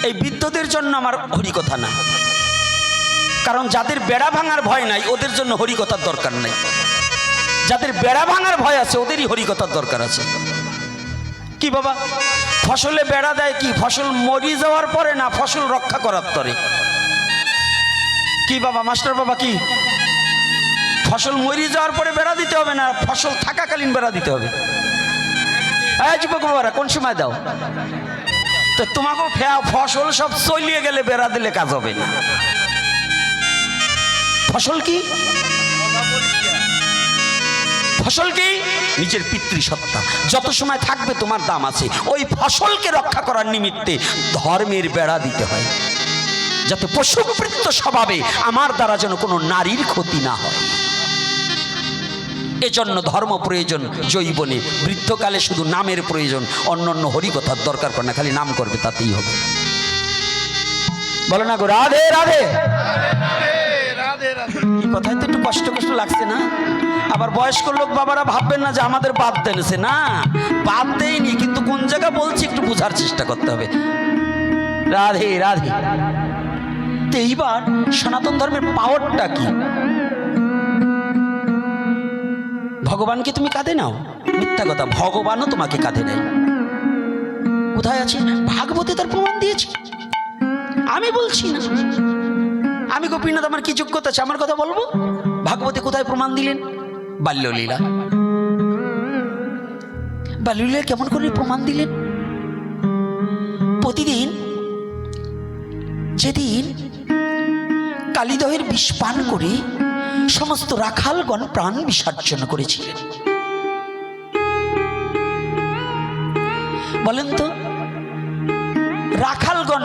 Speaker 1: এই বৃদ্ধদের জন্য আমার হরিকথা না, কারণ যাদের বেড়া ভাঙার ভয় নাই ওদের জন্য হরিকথার দরকার নাই, যাদের বেড়া ভাঙার ভয় আছে ওদেরই হরিকথার দরকার আছে। কি বাবা, ফসলে বেড়া দেয় কি ফসল মরি যাওয়ার পরে না ফসল রক্ষা করার তরে? কি বাবা মাস্টার বাবা, কি ফসল মরি যাওয়ার পরে বেড়া দিতে হবে না ফসল থাকাকালীন বেড়া দিতে হবে? হ্যাঁ যুবক বাবারা, কোন সময় দাও? তো তোমাকে ফসল সব চলিয়ে গেলে বেড়া দিলে কাজ হবে না। ফসল কি? ফসল কি? নিজের পিতৃসত্তা, যত সময় থাকবে তোমার দাম আছে। ওই ফসলকে রক্ষা করার নিমিত্তে ধর্মের বেড়া দিতে হয়, যাতে পশুবৃত্ত স্বভাবে আমার দ্বারা যেন কোনো নারীর ক্ষতি না হয়। এজন্য ধর্ম প্রয়োজন জৈবনে, বৃদ্ধকালে শুধু নামের প্রয়োজন, অন্য অন্য হরিকথার দরকার পড়ে না, খালি নাম করবে তাতেই হবে। বলো না গো রাধে রাধে। এই কথায় তো একটু কষ্ট কষ্ট লাগছে না? আবার বয়স্ক লোক বাবারা ভাববেন না যে আমাদের বাদ দেনছে, না বাদ দেয়নি, কিন্তু কোন জায়গা বলছি একটু বোঝার চেষ্টা করতে হবে। রাধে রাধে। তো এইবার সনাতন ধর্মের পাওয়ারটা কি? ভগবানকে তুমি কাঁধে নাও, মিথ্যা কথা, ভগবানও তোমাকে কাঁধে নেয়। কোথায় আছে? ভাগবতে তার প্রমাণ দিয়েছে, আমি বলছি না। আমি গোপীনাথ, আমার কি যোগ্যতা আছে আমার কথা বলবো? ভাগবতে কোথায় প্রমাণ দিলেন? বাল্যলীলা। বাল্যলীলা কেমন করে প্রমাণ দিলেন? প্রতিদিন যেদিন কালিদহের বিষ পান করে সমস্ত রাখালগণ প্রাণ বিসর্জন করেছিলেন, বলেন তো রাখালগণ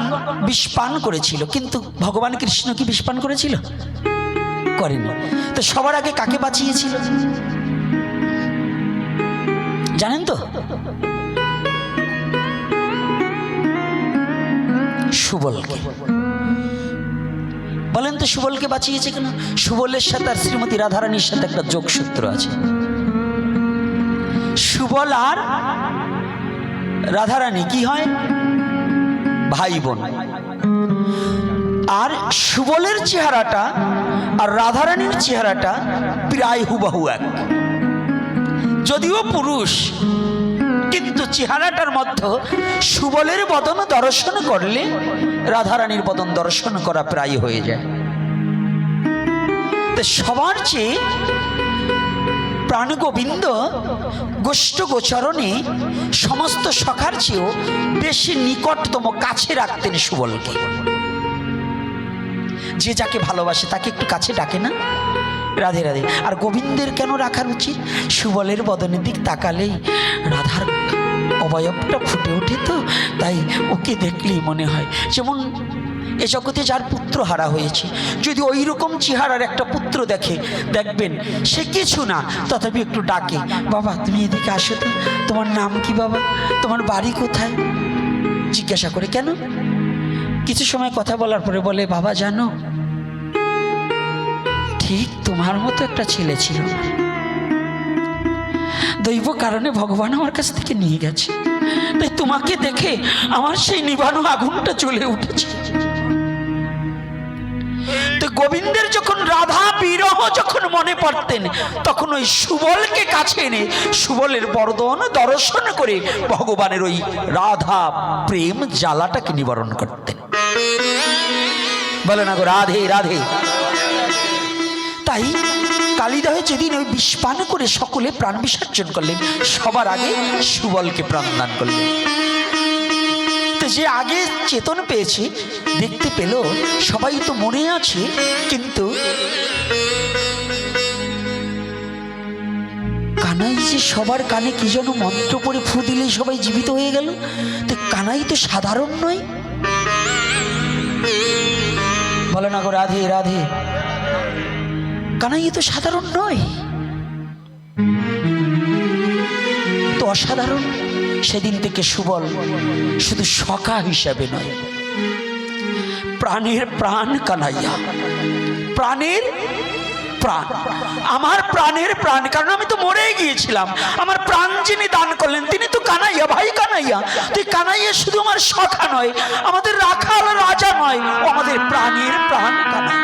Speaker 1: বিষ পান করেছিল, কিন্তু ভগবান কৃষ্ণ কি বিষ পান করেছিল? করেনি। তো সবার আগে কাকে বাঁচিয়েছিল জানেন তো? সুবলকে। বলেন তো সুবলকে বাঁচিয়েছে কেন? সুবলের সাথে আর শ্রীমতী রাধারানীর সাথে একটা যোগসূত্র আছে। সুবল আর রাধারানী কি হয়? ভাই বোন। আর সুবলের চেহারাটা আর রাধারানীর চেহারাটা প্রায় হুবহু এক, যদিও পুরুষ, কিন্তু চেহারাটার মধ্যে সুবলের বদন দর্শন করলে রাধারানীর বদন দর্শন করা প্রায় হয়ে যায়। তো সবার চেয়ে প্রাণগোবিন্দ গোষ্ঠ গোচরণে সমস্ত সখার চেয়েও বেশি নিকটতম কাছে রাখতেন সুবলকে। যে যাকে ভালোবাসে তাকে একটু কাছে ডাকে না? রাধে রাধে। আর গোবিন্দের কেন রাখার উচিত? সুবলের বদনের দিক তাকালেই রাধার অবয়বটা ফুটে ওঠে, তো তাই ওকে দেখলেই মনে হয় যেমন এ জগতে যার পুত্র হারা হয়েছে, যদি ওই রকম চেহারার একটা পুত্র দেখে, দেখবেন সে কিছু না তথাপি একটু ডাকে, বাবা তুমি এদিকে আসো তো, তোমার নাম কি বাবা, তোমার বাড়ি কোথায়, জিজ্ঞাসা করে। কেন? কিছু সময় কথা বলার পরে বলে, বাবা জানো, ঠিক তোমার মতো একটা ছেলে ছিল না, দৈব কারণে ভগবান আমার কাছ থেকে নিয়ে গেছে, তাই তোমাকে দেখে আমার সেই নিবানো আগুনটা জ্বলে উঠেছে। তো গোবিন্দের যখন রাধা বিরহ যখন মনে পড়তেন, তখন ওই সুবলকে কাছে এনে সুবলের বরদন দর্শন করে ভগবানের ওই রাধা প্রেম জ্বালাটাকে নিবারণ করতেন। বলে না গো রাধে রাধে। তাই কালিদাহ যেদিন ওই বিষ পান করে সকলে প্রাণ বিসর্জন করলেন, সবার আগে সুবলকে প্রাণদান করলেন। তো যে আগে চেতন পেয়েছে, দেখতে পেল, সবাই তো মনে আছে, কিন্তু কানাই যে সবার কানে কি যেন মন্ত্র পড়ে ফু দিলেই সবাই জীবিত হয়ে গেল। তো কানাই তো সাধারণ নয়। বলে না গো রাধে রাধে। কানাই তো সাধারণ নয়, তো অসাধারণ। সেদিন থেকে সুবল শুধু সখা হিসাবে নয়, প্রাণের প্রাণ কানাইয়া, প্রাণের প্রাণ, আমার প্রাণের প্রাণ। কারণ আমি তো মরেই গিয়েছিলাম, আমার প্রাণ যিনি দান করলেন তিনি তো কানাইয়া, ভাই কানাইয়া। তুই কানাইয়া শুধু আমার সখা নয়, আমাদের রাখাল রাজা নয়, ও আমাদের প্রাণের প্রাণ কানাই।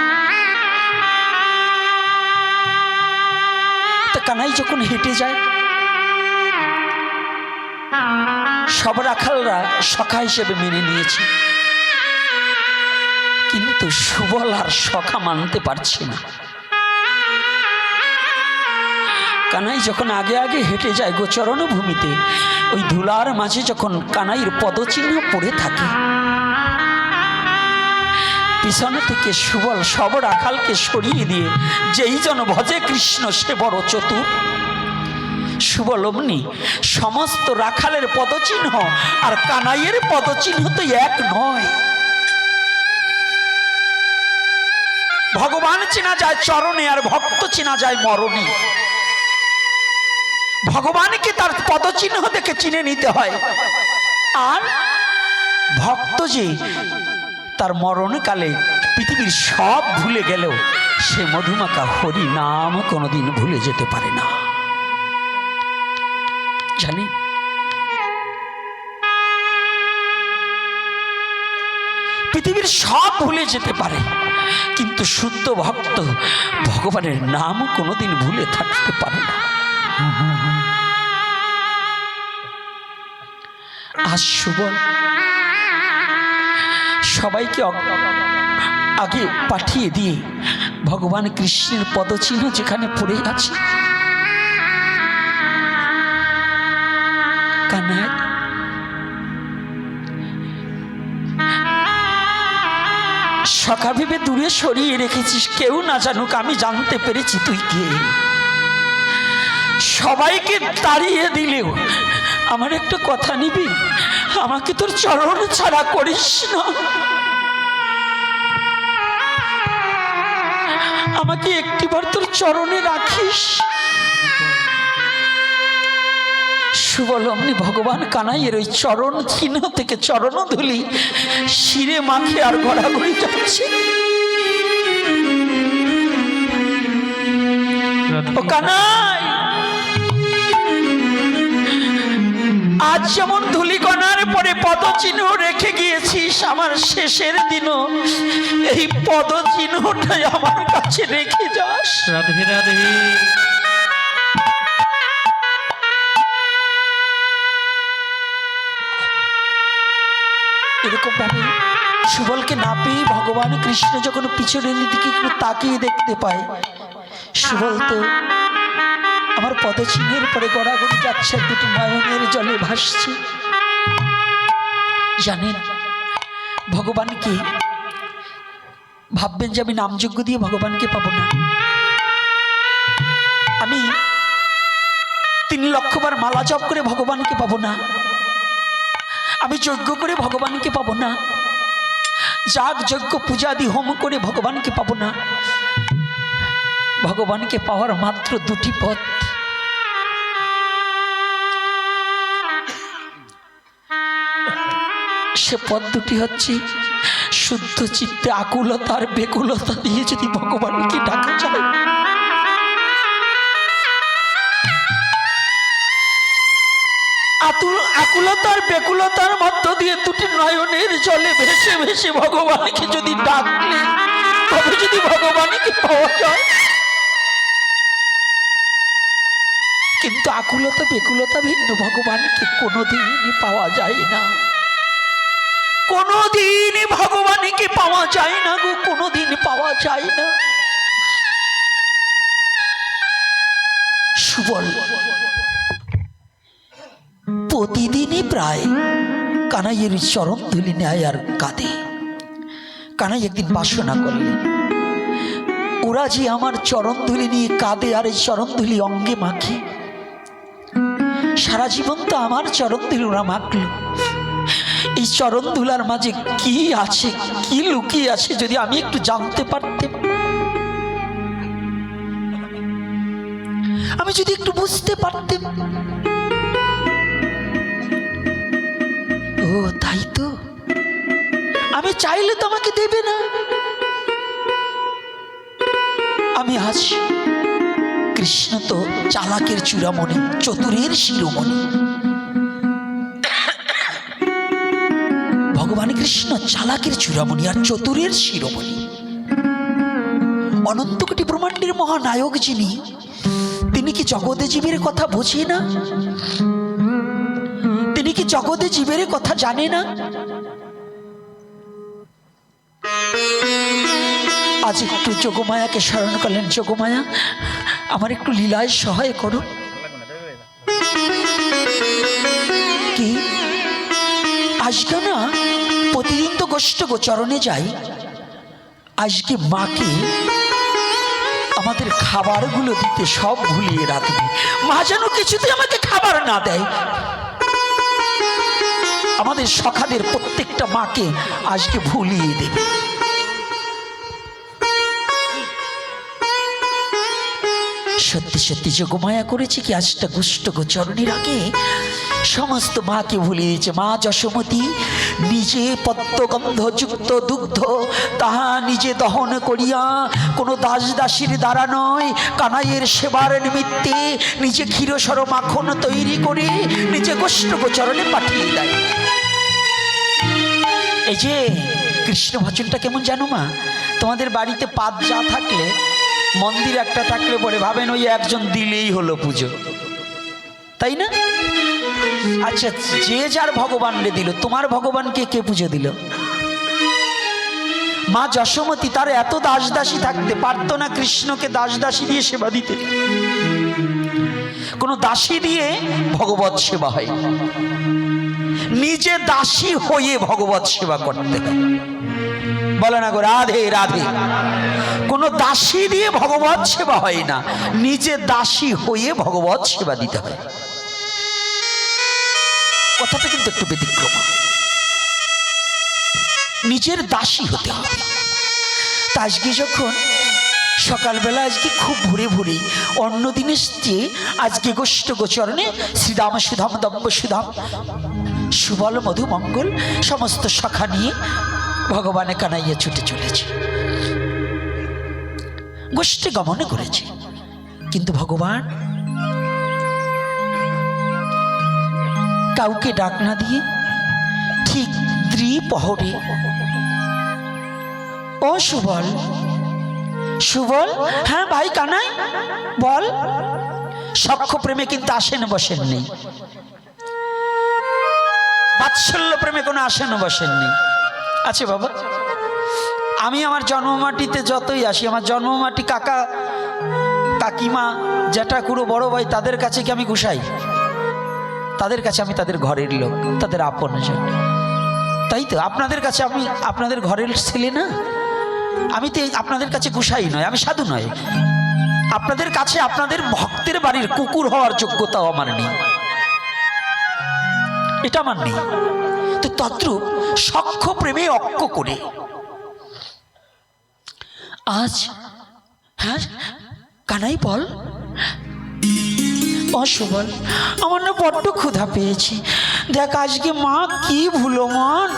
Speaker 1: তো কানাই যখন হেঁটে যায়, সব রাখালরা সখা হিসেবে মেনে নিয়েছে, কিন্তু সুবল আর সখা মানতে পারছে না। কানাই যখন আগে আগে হেঁটে যায় গোচরণ ভূমিতে, ওই ধুলার মাঝে যখন কানাইয়ের পদচিহ্ন পড়ে থাকে, পিছনে থেকে সুবল সব রাখালকে সরিয়ে দিয়ে, যেই জন ভজে কৃষ্ণ সে বড় চতুর। সুবল অমনি সমস্ত রাখালের পদচিহ্ন আর কানাইয়ের পদচিহ্ন তো এক নয়। ভগবান চেনা যায় চরণে, আর ভক্ত চেনা যায় মরণে। ভগবানকে তার পদচিহ্ন দেখে চিনে নিতে হয়, আর ভক্ত যে তার মরণকালে পৃথিবীর সব ভুলে গেলেও সে মধুমাখা হরি নাম কোনোদিন ভুলে যেতে পারে না। জানি পৃথিবীর সব ভুলে যেতে পারে, কিন্তু শুদ্ধ ভক্ত ভগবানের নাম কোনোদিন ভুলে থাকতে পারে না। আজ সুবল সবাইকে আগে পাঠিয়ে দিয়ে ভগবান কৃষ্ণের পদচিহ্ন যেখানে পড়ে আছে, কানাই সখা ভেবে দূরে সরিয়ে রেখেছিস, কেউ না জানুক, আমি জানতে পেরেছি তুই কে। সবাইকে তাড়িয়ে দিলেও আমার একটা কথা নিবি, আমাকে তোর চরণ ছাড়া করিস না, আমাকে একটিবার তোর চরণে রাখিস। সুবল অমনি ভগবান কানাইয়ের ওই চরণ চিহ্ন থেকে চরণ ধুলি শিরে মাখে আর গড়াগড়ি যাচ্ছে। ও কানাই, আজ যেমন ধুলিকণার পরে পদচিহ্ন রেখে গিয়েছিস, আমার শেষের দিনও এই পদচিহ্নটাই আমার কাছে রেখে যাস।
Speaker 2: রাধে রাধে।
Speaker 1: এরকম ভাবে সুবলকে না পেয়ে ভগবান কৃষ্ণ যখন পিছনের দিকে একটু তাকিয়ে দেখতে পায়, সুবল তো আমার পদচিহ্নের পরে গড়াগড়ি যাচ্ছে, দুটি নয়নের জলে ভাসছে। জানেন, ভগবানকে ভাববেন যে আমি নামযজ্ঞ দিয়ে ভগবানকে পাবো না, আমি 3 লক্ষ বার মালা জপ করে ভগবানকে পাবো না, আমি যজ্ঞ করে ভগবানকে পাবো না, যাগ যজ্ঞ পূজাদি হোম করে ভগবানকে পাবো না। ভগবানকে পাওয়ার মাত্র 2টি পথ, সে পথ দুটি হচ্ছে শুদ্ধ চিত্তে আকুলতা আর বেকুলতা দিয়ে যদি ভগবানকে ডাকা যায়। আকুলতার বেকুলতার মধ্য দিয়ে দুটি নয়নের জলে ভেসে ভেসে ভগবানকে যদি ডাকলে তবে যদি ভগবানকে পাওয়া যায়। কিন্তু আকুলতা বেকুলতা ভিন্ন, ভগবানকে কোনোদিনই পাওয়া যায় না, কোনোদিনই ভগবানকে পাওয়া যায় না গো, কোনোদিন পাওয়া যায় না। সুবল প্রতিদিনই প্রায় কানাইয়ের চরণ ধুলি নেয় আর কাঁদে। কানাই একদিন বাসনা করলেন, ওরা যে আমার চরণ ধুলি নিয়ে কাঁদে আর এই চরণ ধুলি অঙ্গে মাখে, সারা জীবন তো আমার চরণ ধুলি ওরা মাখল, এই চরণ ধুলার মাঝে কি আছে, কি লুকিয়ে আছে যদি আমি একটু জানতে পারতাম, আমি যদি একটু বুঝতে পারতাম। ও তাই তো, আমি চাইলে তো আমাকে দেবে না। আমি আজ কৃষ্ণ তো চালাকের চূড়ামণি, চতুরের শিরোমণি। ভগবান কৃষ্ণ চালাকের চূড়ামণি আর চতুরের শিরোমণি। অনন্ত কোটি ব্রহ্মাণ্ডের মহানায়ক যিনি, তিনি কি জগতে জীবের কথা বোঝে না? তিনি কি জগতে জীবের কথা জানে না? আজ একটু যোগমায়াকে স্মরণ করলেন, যোগমায়া আমার একটু লীলায় সহায় করো। কি আজকে না প্রতিদিন তো গোষ্ঠ গোচরণে যাই, আজকে মাকে আমাদের খাবারগুলো দিতে সব ভুলিয়ে রাখবে। মা যেন কিছুতে আমাকে খাবার না দেয়। আমাদের সখাদের প্রত্যেকটা মাকে আজকে ভুলিয়ে দেবে। সত্যি সত্যি যোগমায়া করেছে কি, আজটা গোষ্ঠ গোচরণের আগে সমস্ত মাকে ভুলিয়ে দিয়েছে। মা যশোমতী নিজে পদ্মগন্ধযুক্ত দুগ্ধ তাহা নিজে দহন করিয়া কোনো দাস দাসীর দ্বারা নয়, কানাইয়ের সেবার নিমিত্তে নিজে ক্ষীরসর মাখন তৈরি করে নিজে গোষ্ঠ গোচরণে পাঠিয়ে দেয়। এই যে কৃষ্ণ ভজনটা কেমন জানো মা, তোমাদের বাড়িতে পাত যা থাকলে, মন্দির একটা থাকলে পরে ভাবেন ওই একজন দিলেই হলো পুজো, তাই না? আচ্ছা, যে যার ভগবানকে দিল, তোমার ভগবানকে কে পুজো দিল? মা যশোমতী তার এত দাস দাসী থাকতে পারতো না কৃষ্ণকে দাস দাসী দিয়ে সেবা দিতে? কোন দাসী দিয়ে ভগবত সেবা হয়, নিজে দাসী হয়ে ভগবত সেবা করতে হয়। বলে না গো রাধে রাধে। কোন দাসী দিয়ে ভগবত সেবা হয় না, নিজে দাসী হয়ে ভগবত সেবা দিতে হয়। কথাটা কিন্তু একটু ব্যতিক্রম, নিজের দাসী হতে হবে। তা আজকে যখন সকালবেলা আজকে খুব ভোরে ভোরে, অন্য দিনের চেয়ে আজকে গোষ্ঠ গোচরণে শ্রীদাম সুধাম দম্ব সুধাম সুবল মধু মঙ্গল সমস্ত শাখা নিয়ে ভগবানে কানাইয়া ছুটে চলেছে, গোষ্ঠী গমনে করেছে। কিন্তু ভগবান কাউকে ডাক না দিয়ে ঠিক দ্বিপ্রহরে, ও সুবল, সুবল, হ্যাঁ ভাই কানাই বল। সখ্য প্রেমে কিন্তু আসেন বসেন নেই, বাৎসল্য প্রেমে কোনো আসেন বসেন নেই। আছে বাবা, আমি আমার জন্মমাটিতে যতই আসি, আমার জন্মমাটি কাকা কাকিমা জ্যাঠা খুড়ো বড় ভাই, তাদের কাছে কি আমি গুসাই? তাদের কাছে আমি তাদের ঘরের লোক, তাদের আপনজন। তাই তো আপনাদের কাছে আমি আপনাদের ঘরের ছেলে না? আমি তো আপনাদের কাছে গুসাই নয়, আমি সাধু নয়। আপনাদের কাছে আপনাদের ভক্তের বাড়ির কুকুর হওয়ার যোগ্যতাও আমার নেই, এটা আমার নেই। তো তদ্রূপ সখ্য প্রেমে অক্ষ করে আজ, হ্যাঁ কানাই বল, অসুবল, আমার না বড্ড ক্ষুধা পেয়েছি। দেখ আজকে মা কি ভুলো মন,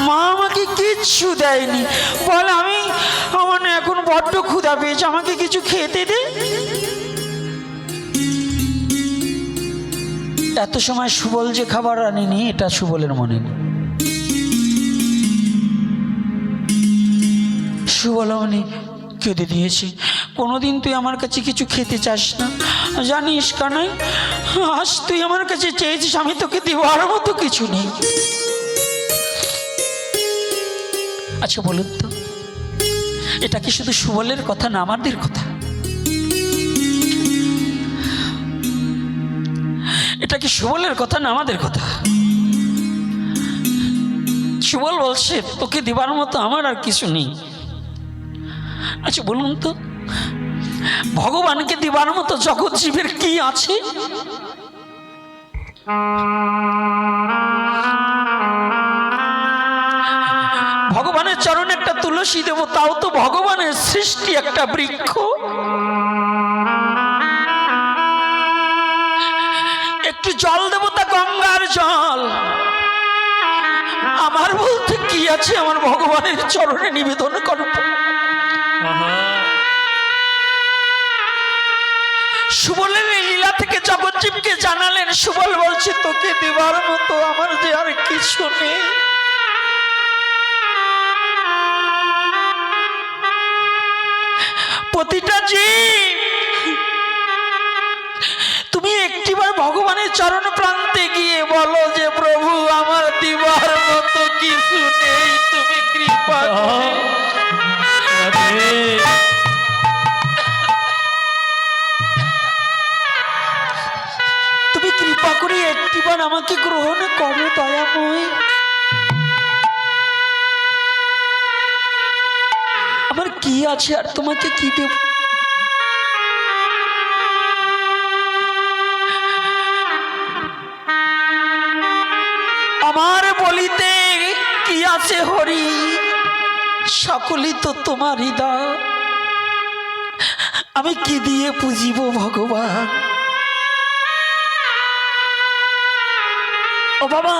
Speaker 1: মা আমাকে কিচ্ছু দেয়নি। বল আমার না এখন বড্ড ক্ষুধা পেয়েছে, আমাকে কিছু খেতে দে। এত সময় সুবল যে খাবার আনেনি এটা সুবলের মনে নেই। সুবল আমি খেতে দিয়েছি। কোনোদিন তুই আমার কাছে কিছু খেতে চাস না, জানিস কানাই? আজ তুই আমার কাছে চেয়েছিস, আমি তোকে দেওয়ার মতো কিছু নেই। আচ্ছা বলুন তো, এটা কি শুধু সুবলের কথা না আমাদের কথা? এটা কি সুবলের কথা না আমাদের কথা? সুবল বলছে তোকে দেবার মতো আমার আর কিছু নেই। আচ্ছা বলুন তো, ভগবানকে দেবার মতো জগৎ জীবের কি আছে? ভগবানের চরণে একটা তুলসী দেব, তাও তো ভগবানের সৃষ্টি একটা বৃক্ষ। একটু জল দেব, তা গঙ্গার জল। আমার বলতে কি আছে, আমার ভগবানের চরণে নিবেদন করব। সুবলের লীলা থেকে জগৎজীবকে জানালেন। সুবল বলছে তোকে দেবার মতো আমার যে আর কিছু নেই। প্রতিটা জীব তুমি একটিবার ভগবানের চরণ প্রান্তে গিয়ে বলো যে প্রভু আমার দিবার মতো কিছু নেই, তুমি কৃপা করে। তুমি কৃপা করে একটিবার আমাকে গ্রহণ করো দয়াময়। আমার কি আছে আর তোমাকে কি দেব? আমার বলিতে কি আছে হরি, সকলই তো তোমারই দান। আমি কি দিয়ে পুজিব ভগবান? ও বাবা,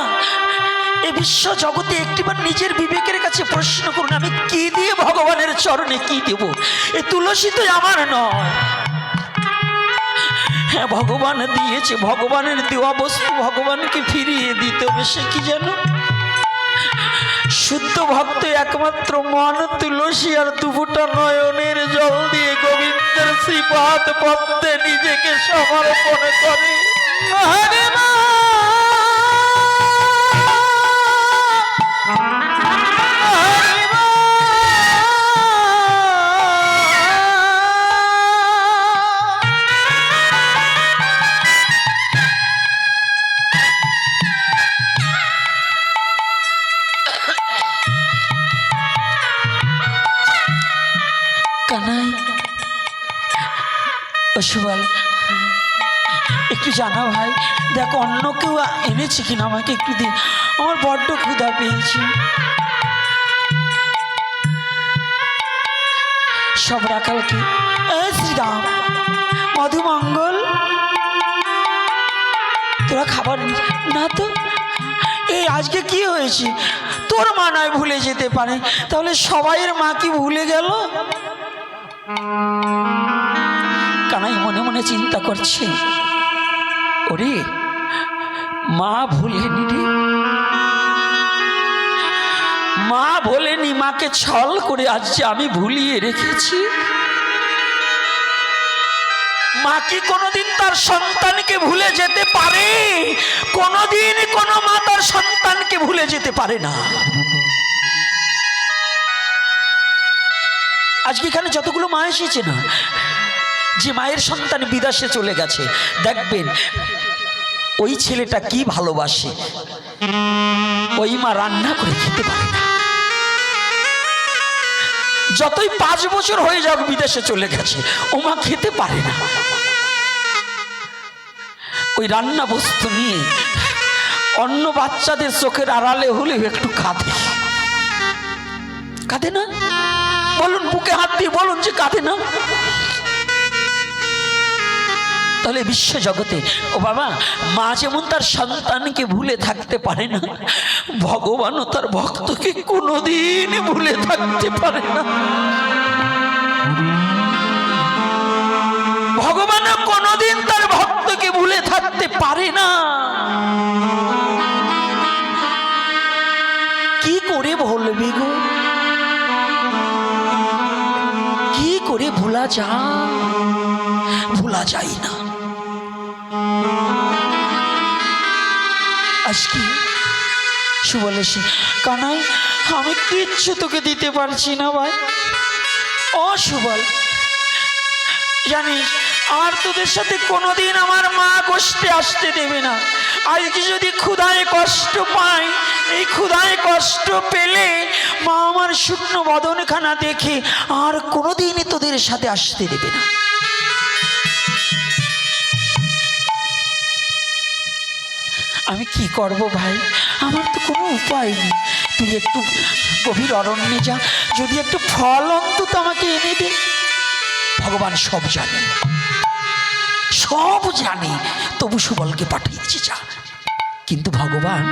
Speaker 1: এ বিশ্ব জগতে একটিবার নিজের বিবেকের কাছে প্রশ্ন করুন, আমি কি দিয়ে ভগবানের চরণে কি দেব? এ তুলসী তো আমার নয়। হ্যাঁ ভগবান দিয়েছে, ভগবানের দেওয়া বস্তু ভগবানকে ফিরিয়ে দিতে হবে। সে কি জানো? শুদ্ধ ভক্ত একমাত্র মন তুলসী আর দুপুটা নয়নের জল দিয়ে গোবিন্দের শ্রীপাদ পদ্মে নিজেকে সমর্পণ করে। হরে মা সুবল, একটু জানা ভাই, দেখো অন্য কেউ এনেছে কিনা, আমাকে একটু দিন, আমার বড্ড ক্ষুধা পেয়েছি। সব রাখাল কি? শ্রীরাম, মধুমঙ্গল, তোরা খাবার না তো? এই আজকে কি হয়েছে? তোর মা নয় ভুলে যেতে পারে, তাহলে সবাইয়ের মা কি ভুলে গেল? কানাই মনে মনে চিন্তা করছে, ওরে মা ভুলেনি রে, মা ভোলেনি, মাকে ছল করে আজ যে আমি ভুলিয়ে রেখেছি। মা কি কোনোদিন তার সন্তানকে ভুলে যেতে পারে? কোনোদিন কোনো মা তার সন্তানকে ভুলে যেতে পারে না। আজকে এখানে যতগুলো মা এসেছে না, যে মায়ের সন্তান বিদেশে চলে গেছে, দেখবেন ওই ছেলেটা কি ভালোবাসে, ওই মা রান্না করে খেতে পারে না। যতই 5 বছর হয়ে যাক বিদেশে চলে গেছে, ও মা খেতে পারে না। ওই রান্না বস্তু নিয়ে অন্য বাচ্চাদের চোখের আড়ালে হলে একটু কাঁদে, কাঁদে না? বলুন, বুকে হাত দিয়ে বলুন যে কাঁদে না? তাহলে বিশ্ব জগতে ও বাবা মা যেমন তার সন্তানকে ভুলে থাকতে পারে না, ভগবানও তার ভক্তকে কোনোদিন ভুলে থাকতে পারে না। ভগবানও কোনোদিন তার ভক্তকে ভুলে থাকতে পারে না। কি করে ভুলবে গো, কি করে ভোলা যায়? ভোলা যায় না। আজকে সুবল এসে, কানাই আমি কিচ্ছু তোকে দিতে পারছি না ভাই। ও সুবল, জানিস আর তোদের সাথে কোনোদিন আমার মা কষ্টে আসতে দেবে না। আজকে যদি ক্ষুধায় কষ্ট পাই, এই ক্ষুধায় কষ্ট পেলে মা আমার শুকনো বদনখানা দেখে আর কোনোদিনই তোদের সাথে আসতে দেবে না। আমি কি করব ভাই, আমার তো কোনো উপায় নেই। তুই একটু গভীর অরণ্যে যা, যদি একটু ফল অন্তত আমাকে এনে দে। ভগবান সব জানে, সব জানে, তবু সুবলকে পাঠিয়েছে যা। কিন্তু ভগবান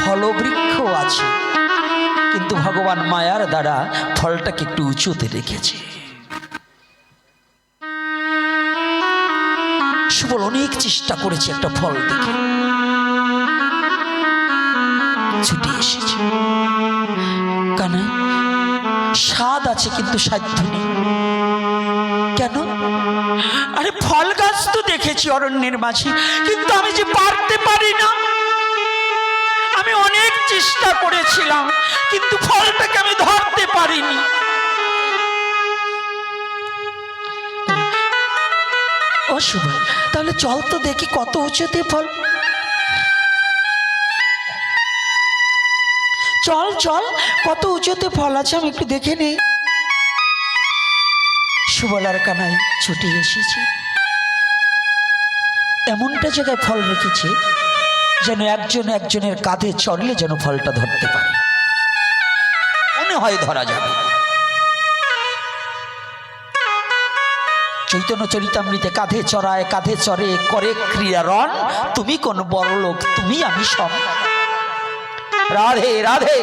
Speaker 1: ফলবৃক্ষ আছে, কিন্তু ভগবান মায়ার দ্বারা ফলটাকে একটু উঁচুতে রেখেছে। সুবল অনেক চেষ্টা করেছে একটা ফল দেখে, ছুটে এসেছে। কানা স্বাদ আছে কিন্তু সাধ্য নেই। কেন? আরে ফল গাছ তো দেখেছি অরণ্যের মাঝে, কিন্তু আমি যে পারতে পারি না। আমি অনেক চেষ্টা করেছিলাম, কিন্তু ফলটাকে আমি ধরতে পারিনি। ও সুবল, তাহলে চল তো দেখি কত উঁচুতে ফল। চল চল, কত উঁচুতে ফল আছে আমি একটু দেখে নেই। সুবল আর কানাই ছুটে এসেছে। এমনটা জায়গায় ফল রেখেছে যেন একজন একজনের কাঁধে চড়লে যেন ফলটা ধরতে পারে, মনে হয় ধরা যাবে। চৈতন্য চরিতামৃতে কাঁধে চড়ায় কাঁধে চড়ে করে ক্রিয়ারণ, তুমি কোন বড় লোক, তুমি আমি সব। রাধে রাধে।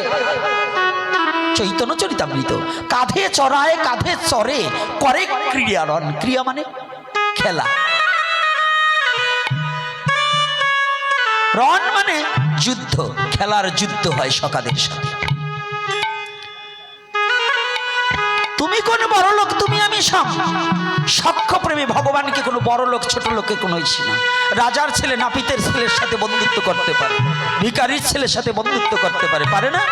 Speaker 1: চৈতন্য চরিতামৃত কাঁধে চড়ায় কাঁধে চড়ে করে ক্রিয়ারণ। ক্রিয়া মানে খেলা, রণ মানে যুদ্ধ, খেলার যুদ্ধ হয় সখাদের সাথে। তুমি কোন বড় লোক, তুমি আমি সব। সখ্য প্রেমী ভগবানকে কোনো বড় লোক ছোট লোকে কোনো ইচ্ছে না। রাজার ছেলে নাপিতের ছেলের সাথে বন্ধুত্ব করতে পারে, ভিখারির ছেলের সাথে বন্ধুত্ব করতে পারে, পারে না?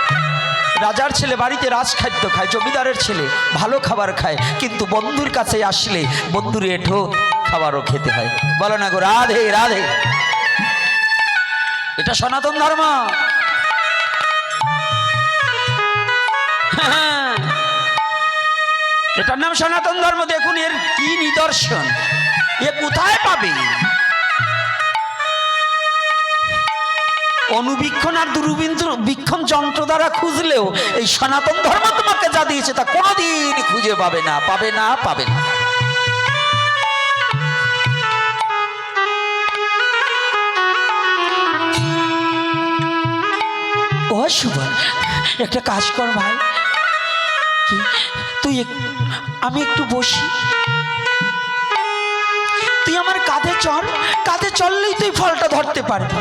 Speaker 1: রাজার ছেলে বাড়িতে রাজখাদ্য খায়, জমিদারের ছেলে ভালো খাবার খায়, কিন্তু বন্ধুর কাছে আসলে বন্ধুর এঠো খাবারও খেতে হয়। বলো না গো রাধে রাধে। এটা সনাতন ধর্ম। এটার নাম সনাতন ধর্ম। দেখুন এর কি নিদর্শন, এ কোথায় পাবে? অনুবীক্ষণ আর দূরবীক্ষণ যন্ত্র দ্বারা খুঁজলেও এই সনাতন ধর্ম তোমাকে যা দিয়েছে তা কোনোদিন খুঁজে পাবে না, পাবে না, পাবে না। ও সুবল, একটা কাজ কর ভাই, কি তুই আমি একটু বসি, তুই আমার কাঁধে চল, কাঁধে চললেই তুই ফলটা ধরতে পারবি।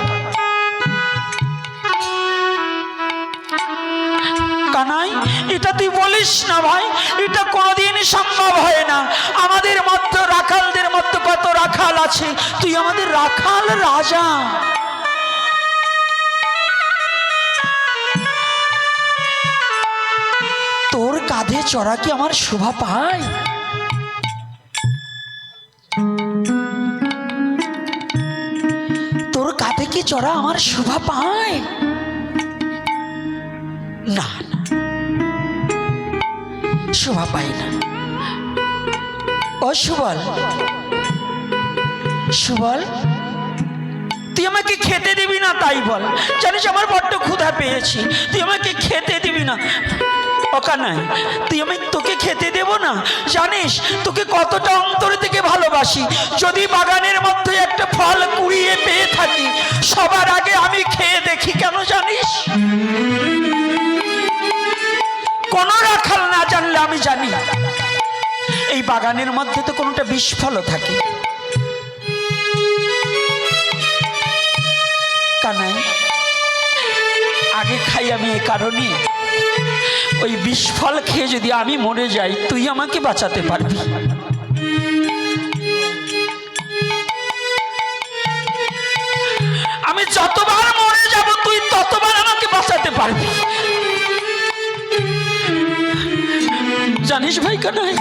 Speaker 1: কানাই এটা তুই বলিস না ভাই, এটা কোনোদিন সম্ভব হয় না। আমাদের মধ্যে রাখালদের মধ্যে কত রাখাল আছে, তুই আমাদের রাখাল রাজা। তোর কাঁধে চড়া কি আমার শোভা পায়? তোর কাঁধে কি চড়া আমার শোভা পায়? না, শোভা পায় না। ও সুবল, সুবল তুই আমাকে খেতে দিবি না তাই বল। জানিস আমার বড্ড ক্ষুধা পেয়েছি, তুই আমাকে খেতে দিবি না। অকানাই, তুই আমি তোকে খেতে দেব না? জানিস তোকে কতটা অন্তর থেকে ভালোবাসি। যদি বাগানের মধ্যে একটা ফল কুড়িয়ে পেয়ে থাকি, সবার আগে আমি খেয়ে দেখি। কেন জানিস? কোনো রাখাল না জানলে আমি জানি এই বাগানের মধ্যে তো কোনোটা বিষ ফলও থাকে। কানাই, আগে খাই আমি এ কারণে, ওই বিষ ফল খেয়ে যদি আমি মরে যাই, তুই আমাকে বাঁচাতে পারবি। আমি যতবার মরে যাব তুই ততবার আমাকে বাঁচাতে পারবি। জানিস ভাই কানাই,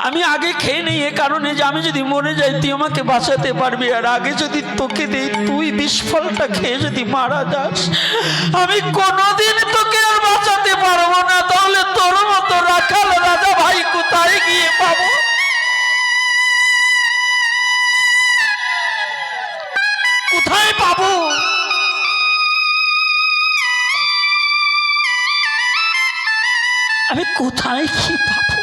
Speaker 1: আমি আগে খেয়ে নেই এ কারণে যে আমি যদি মরে যাই তুই আমাকে বাঁচাতে পারবি। আর আগে যদি তোকে দেই, তুই বিষ ফলটা খেয়ে যদি মারা যাস, আমি কোনোদিন তোকে আর বাঁচাতে পারবো না। তাহলে তোর মতো রাখাল রাজা ভাই কোথায় গিয়ে পাবো? কোথায় পাবো? আমি কোথায় কি পাবো?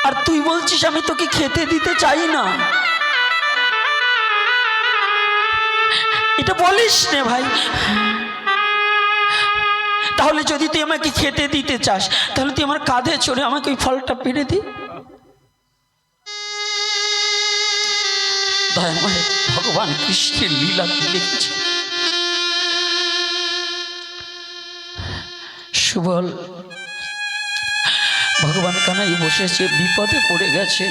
Speaker 1: আর তুই বলছিস আমি তোকে খেতে দিতে চাই না? এটা বলিস নে ভাই। তাহলে যদি তুই আমাকে খেতে দিতে চাস, তাহলে তুই আমার কাঁধে চড়ে আমাকে ওই ফলটা পেড়ে দি। দয়াময় ভগবান কৃষ্ণের লীলা লিখেছে। সুবল ভগবান কানাই বসেছে, বিপদে পড়ে গেছে।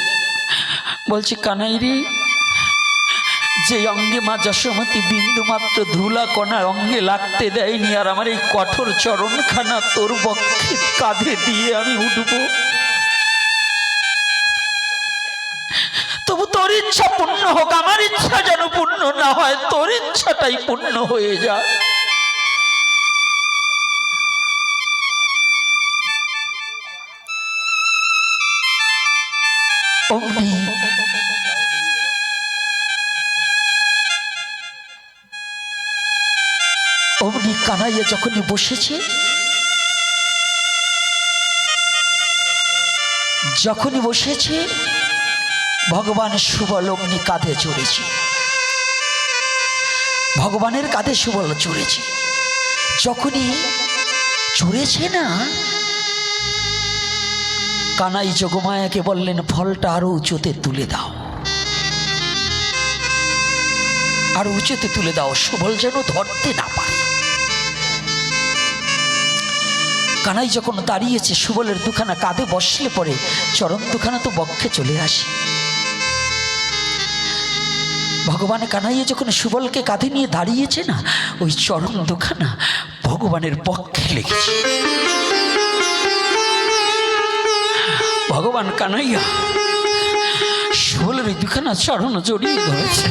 Speaker 1: বলছি, কানাই রে, যে অঙ্গে মা যশোমতী বিন্দু মাত্র ধুলা কণা অঙ্গে লাগতে দেয়নি, আর আমার এই কঠোর চরণখানা তোর বক্ষে কাঁধে দিয়ে আমি উঠবো, তবু তোর ইচ্ছা পূর্ণ হোক। আমার ইচ্ছা যেন পূর্ণ না হয়, তোর ইচ্ছাটাই পূর্ণ হয়ে যায়। অমনি কানাইয়া যখনই বসেছে, ভগবান সুবল অমনি কাঁধে চড়েছে। ভগবানের কাঁধে সুবল চড়েছে। যখনই চড়েছে না, কানাই যোগমায়াকে বললেন, ফলটা আরো উঁচুতে তুলে দাও, আরো উঁচুতে তুলে দাও, সুবল যেন ধরতে না পারে। কানাই যখন দাঁড়িয়েছে, সুবলের দুখানা কাঁধে বসলে পরে চরণ দুখানা তো বক্ষে চলে আসে। ভগবান কানাইয়া যখন সুবলকে কাঁধে নিয়ে দাঁড়িয়েছে না, ওই চরণ দুখানা ভগবানের বক্ষে লেগেছে। ভগবান কানাইয়া সুবলের ওই দুখানা চরণ জড়িয়ে ধরেছে।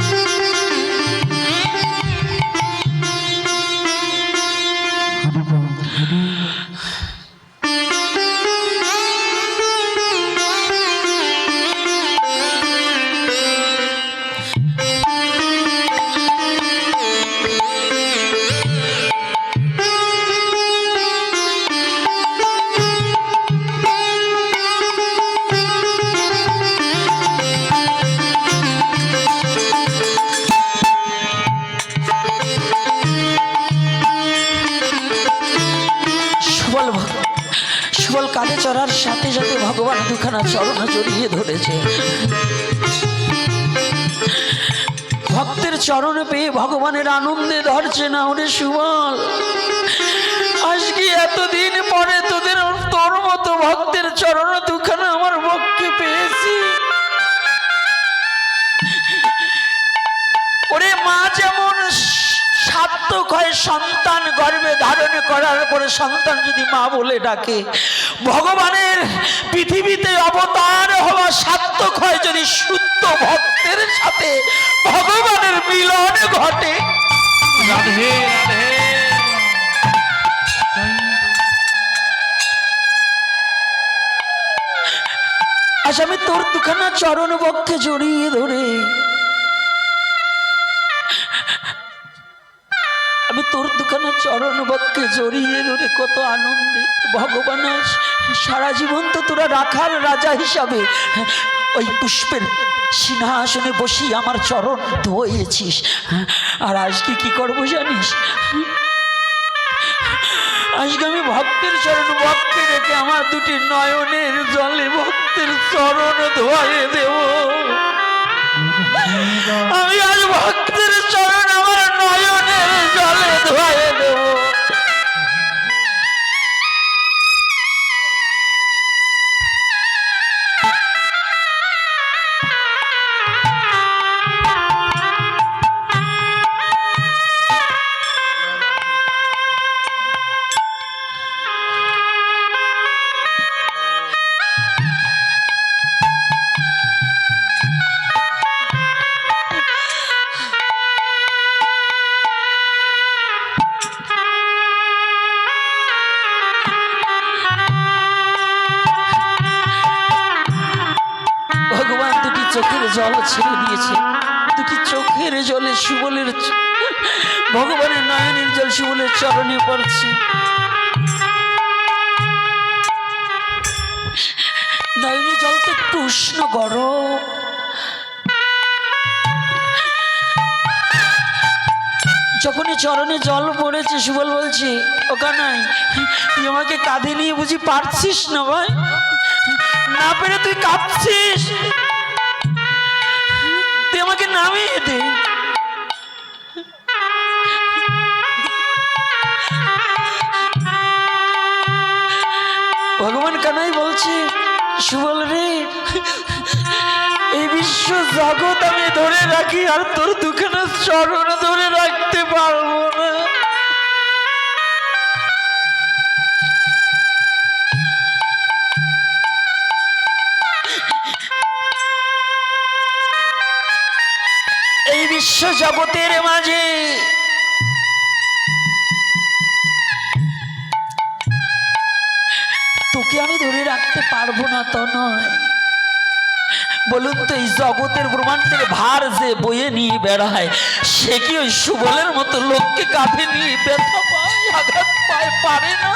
Speaker 1: সুবল কাঁধে চড়ার সাথে সাথে ভগবান দুখানা চরণ জড়িয়ে ধরেছে। ভক্তের চরণ পেয়ে ভগবানের আনন্দে ধরছে না। ওরে সুবল, আজকে এতদিন পরে তোর মতো ভক্তের চরণ দুখানা আমার বক্ষে পেয়েছি। ওরে মা যেমন সার্থক হয় সন্তান গর্ভে ধারণ করার পরে সন্তান যদি মা বলে ডাকে, ভগবানের পৃথিবীতে অবতার হওয়া সার্থক হয় যদি শুদ্ধ ভক্তের সাথে ভগবানের মিলন ঘটে।
Speaker 2: রাধে রাধে।
Speaker 1: আজ আমি তোর দুখানা চরণ বক্ষে জড়িয়ে ধরে তোর দুখানা চরণ বক্ষে জড়িয়ে ধরে কত আনন্দিত। ভগবান সারা জীবন তো তোরা রাখার রাজা হিসাবে ওই পুষ্পের সিংহাসনে বসিয়ে আমার চরণ ধোয়েছিস, আর আজকে কি করবো জানিস? আজকে আমি ভক্তের চরণ বক্ষে রেখে আমার দুটি নয়নের জলে ভক্তের চরণ ধোয়ে দেব। আমি আজ ভক্তের চরণ আমার নয়নের জলে ধোয়ে দেব। ভগবান দুটি চোখের জল ছেড়ে দিয়েছে, দুটি চোখের জলে সুবলের ভগবানের নয়নের জল সুবলের চরণে পড়ছে। নয়নের জল তো একটু উষ্ণ গরম। যখনই চরণে জল পড়েছে সুবল বলছে, ওখানাই তুই আমাকে কাঁধে নিয়ে বুঝি পারছিস না ভাই? না পেরে তুই কাঁদছিস, তুই আমাকে নামিয়ে দে। ভগবান কানাই বলছে, সুবল রে, এই বিশ্ব জগৎ আমি ধরে রাখি, আর তোর দুখানা চরণ ধরে রাখতে পারবো না। এই বিশ্ব জগতের মাঝে তোকে আমি ধরে রাখতে পারবো না তো নয়। বলুন তো, এই জগতের ব্রহ্মাণ্ডের ভার যে বয়ে নিয়ে বেড়ায়, সে কি ওই সুবলের মতো লোককে কাঁধে নিয়ে ব্যথা পায়, আঘাত পায়, পারে না?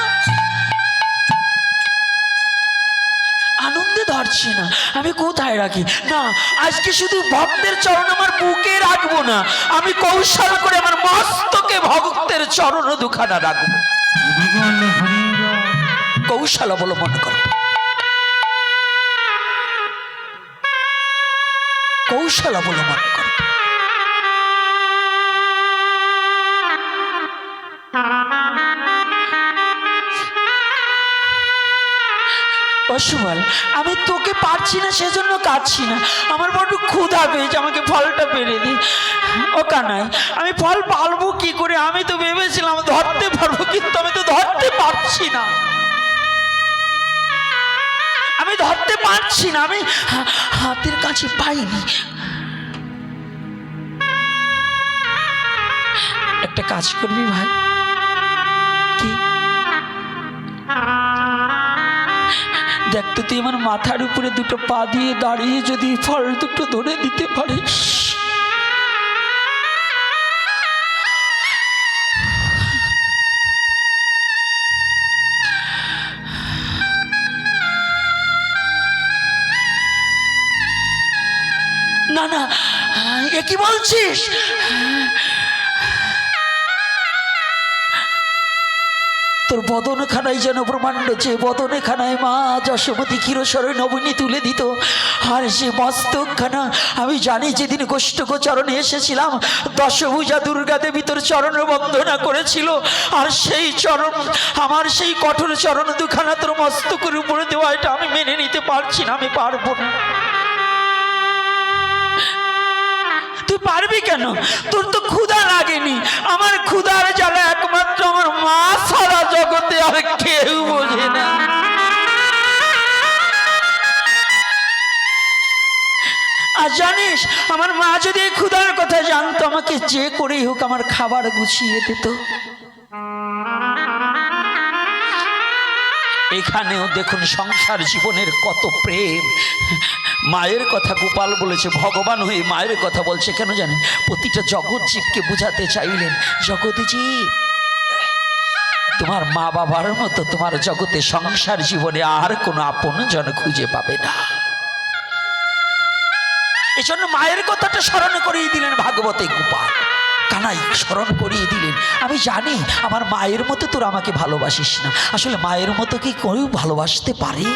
Speaker 1: আনন্দে ধরছে না, আমি কোথায় রাখি? না, আজকে শুধু ভক্তের চরণ আমার বুকে রাখবো না, আমি কৌশল করে আমার মস্তকে ভক্তের চরণ দুখানা রাখবো। কৌশল অবলম্বন করো, কৌশল অবলম্বন করো। সুবল, আমি তোকে পারছি না সেজন্য কাঁদছি না, আমার বড় ক্ষুধা পেয়েছে, আমাকে ফলটা পেরে দে। ও কানাই, আমি ফল পালবো কি করে? আমি তো ভেবেছিলাম ধরতে পারবো, কিন্তু আমি তো ধরতে পারছি না, আমি ধরতে পারছি না, আমি হাতের কাছে পাইনি। একটা কাজ করবি ভাই? কি? দেখ তো, তুই আমার মাথার উপরে দুটো পা দিয়ে দাঁড়িয়ে যদি ফল দুটো ধরে দিতে পারিস। না না, এ কি বলছিস? তোর বদনখানায় যেন ব্রহ্মাণ্ড, যে বদনখানায় মা যশোমতী ক্ষীরসরে নবনী তুলে দিত, আর সে মস্তকখানা আমি জানি, যেদিন গোষ্ঠগোচরণে এসেছিলাম দশভুজা দুর্গা দেবী তোর চরণ বন্দনা করেছিল, আর সেই চরণ, আমার সেই কঠোর চরণ দুখানা তোর মস্তকের উপরে দেওয়া, এটা আমি মেনে নিতে পারছি না, আমি পারবো না। তুই পারবি কেন? তোর তো ক্ষুধা লাগেনি, আমার ক্ষুধার জ্বালা একমাত্র আমার মা সারা জগতে আর কেউ বোঝে না। আর জানিস, আমার মা যদি এই ক্ষুধার কথা জানতো, আমাকে যে করেই হোক আমার খাবার গুছিয়ে দিত। এখানেও দেখুন সংসার জীবনের কত প্রেম। মায়ের কথা গোপাল বলেছে, ভগবান হয়ে মায়ের কথা বলছে কেন জানেন? প্রতিটা জগৎ জীবকে বুঝাতে চাইলেন, জগৎ জীব তোমার মা বাবার মতো তোমার জগতে সংসার জীবনে আর কোনো আপনজন খুঁজে পাবে না। এজন্য মায়ের কথাটা স্মরণ করিয়ে দিলেন ভাগবতে গোপাল। কানাই স্মরণ করিয়ে দিলেন, আমি জানি আমার মায়ের মতো তোরা আমাকে ভালোবাসিস না। আসলে মায়ের মতো কি কেউ ভালোবাসতে পারে?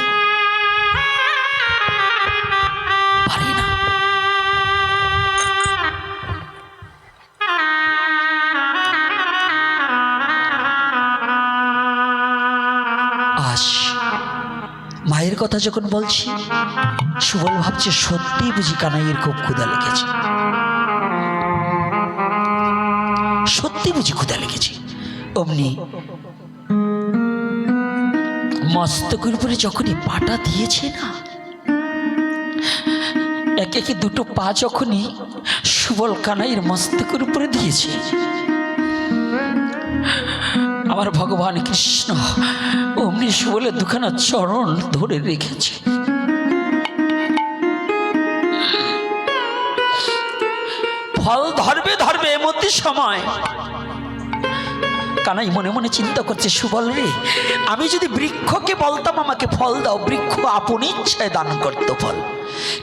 Speaker 1: পারে না। আজ মায়ের কথা যখন বলছি, সুবল ভাবছে সত্যি বুঝি কানাইয়ের খুব ক্ষুধা লেগেছে, সত্যি বুঝি ক্ষুধা লেগেছে। অমনি মস্তকের উপরে যখনই পাটা দিয়েছে না, একে একে দুটো পা যখনই সুবল কানাইয়ের মস্তকের উপরে দিয়েছে, আমার ভগবান কৃষ্ণ অমনি সুবলের দুখানা চরণ ধরে রেখেছে। ফল ধরবে ধরবে এমতি সময় কানাই মনে মনে চিন্তা করছে, সুবল রে, আমি যদি বৃক্ষকে বলতাম আমাকে ফল দাও, বৃক্ষ আপন ইচ্ছায় দান করতো ফল,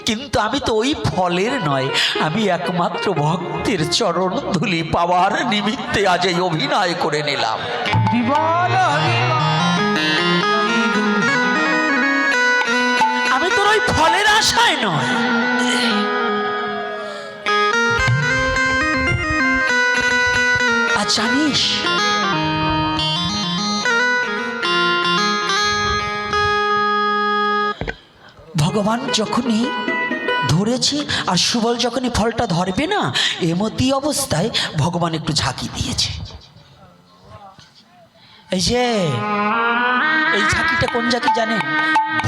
Speaker 1: কিন্তু আমি তো ওই ফলের নয়, আমি একমাত্র ভক্তের চরণ ধুলি পাওয়ার নিমিত্তে আজ এই অভিনয় করে নিলাম। আমি তোর ওই ফলের আশায় নয়। আর জানিস ভগবান যখনই ধরেছে আর সুবল যখনই ফলটা ধরবে না, এমতি অবস্থায় ভগবান একটু ঝাঁকি দিয়েছে। এই যে এই ঝাঁকিটা কোন ঝাঁকি জানেন?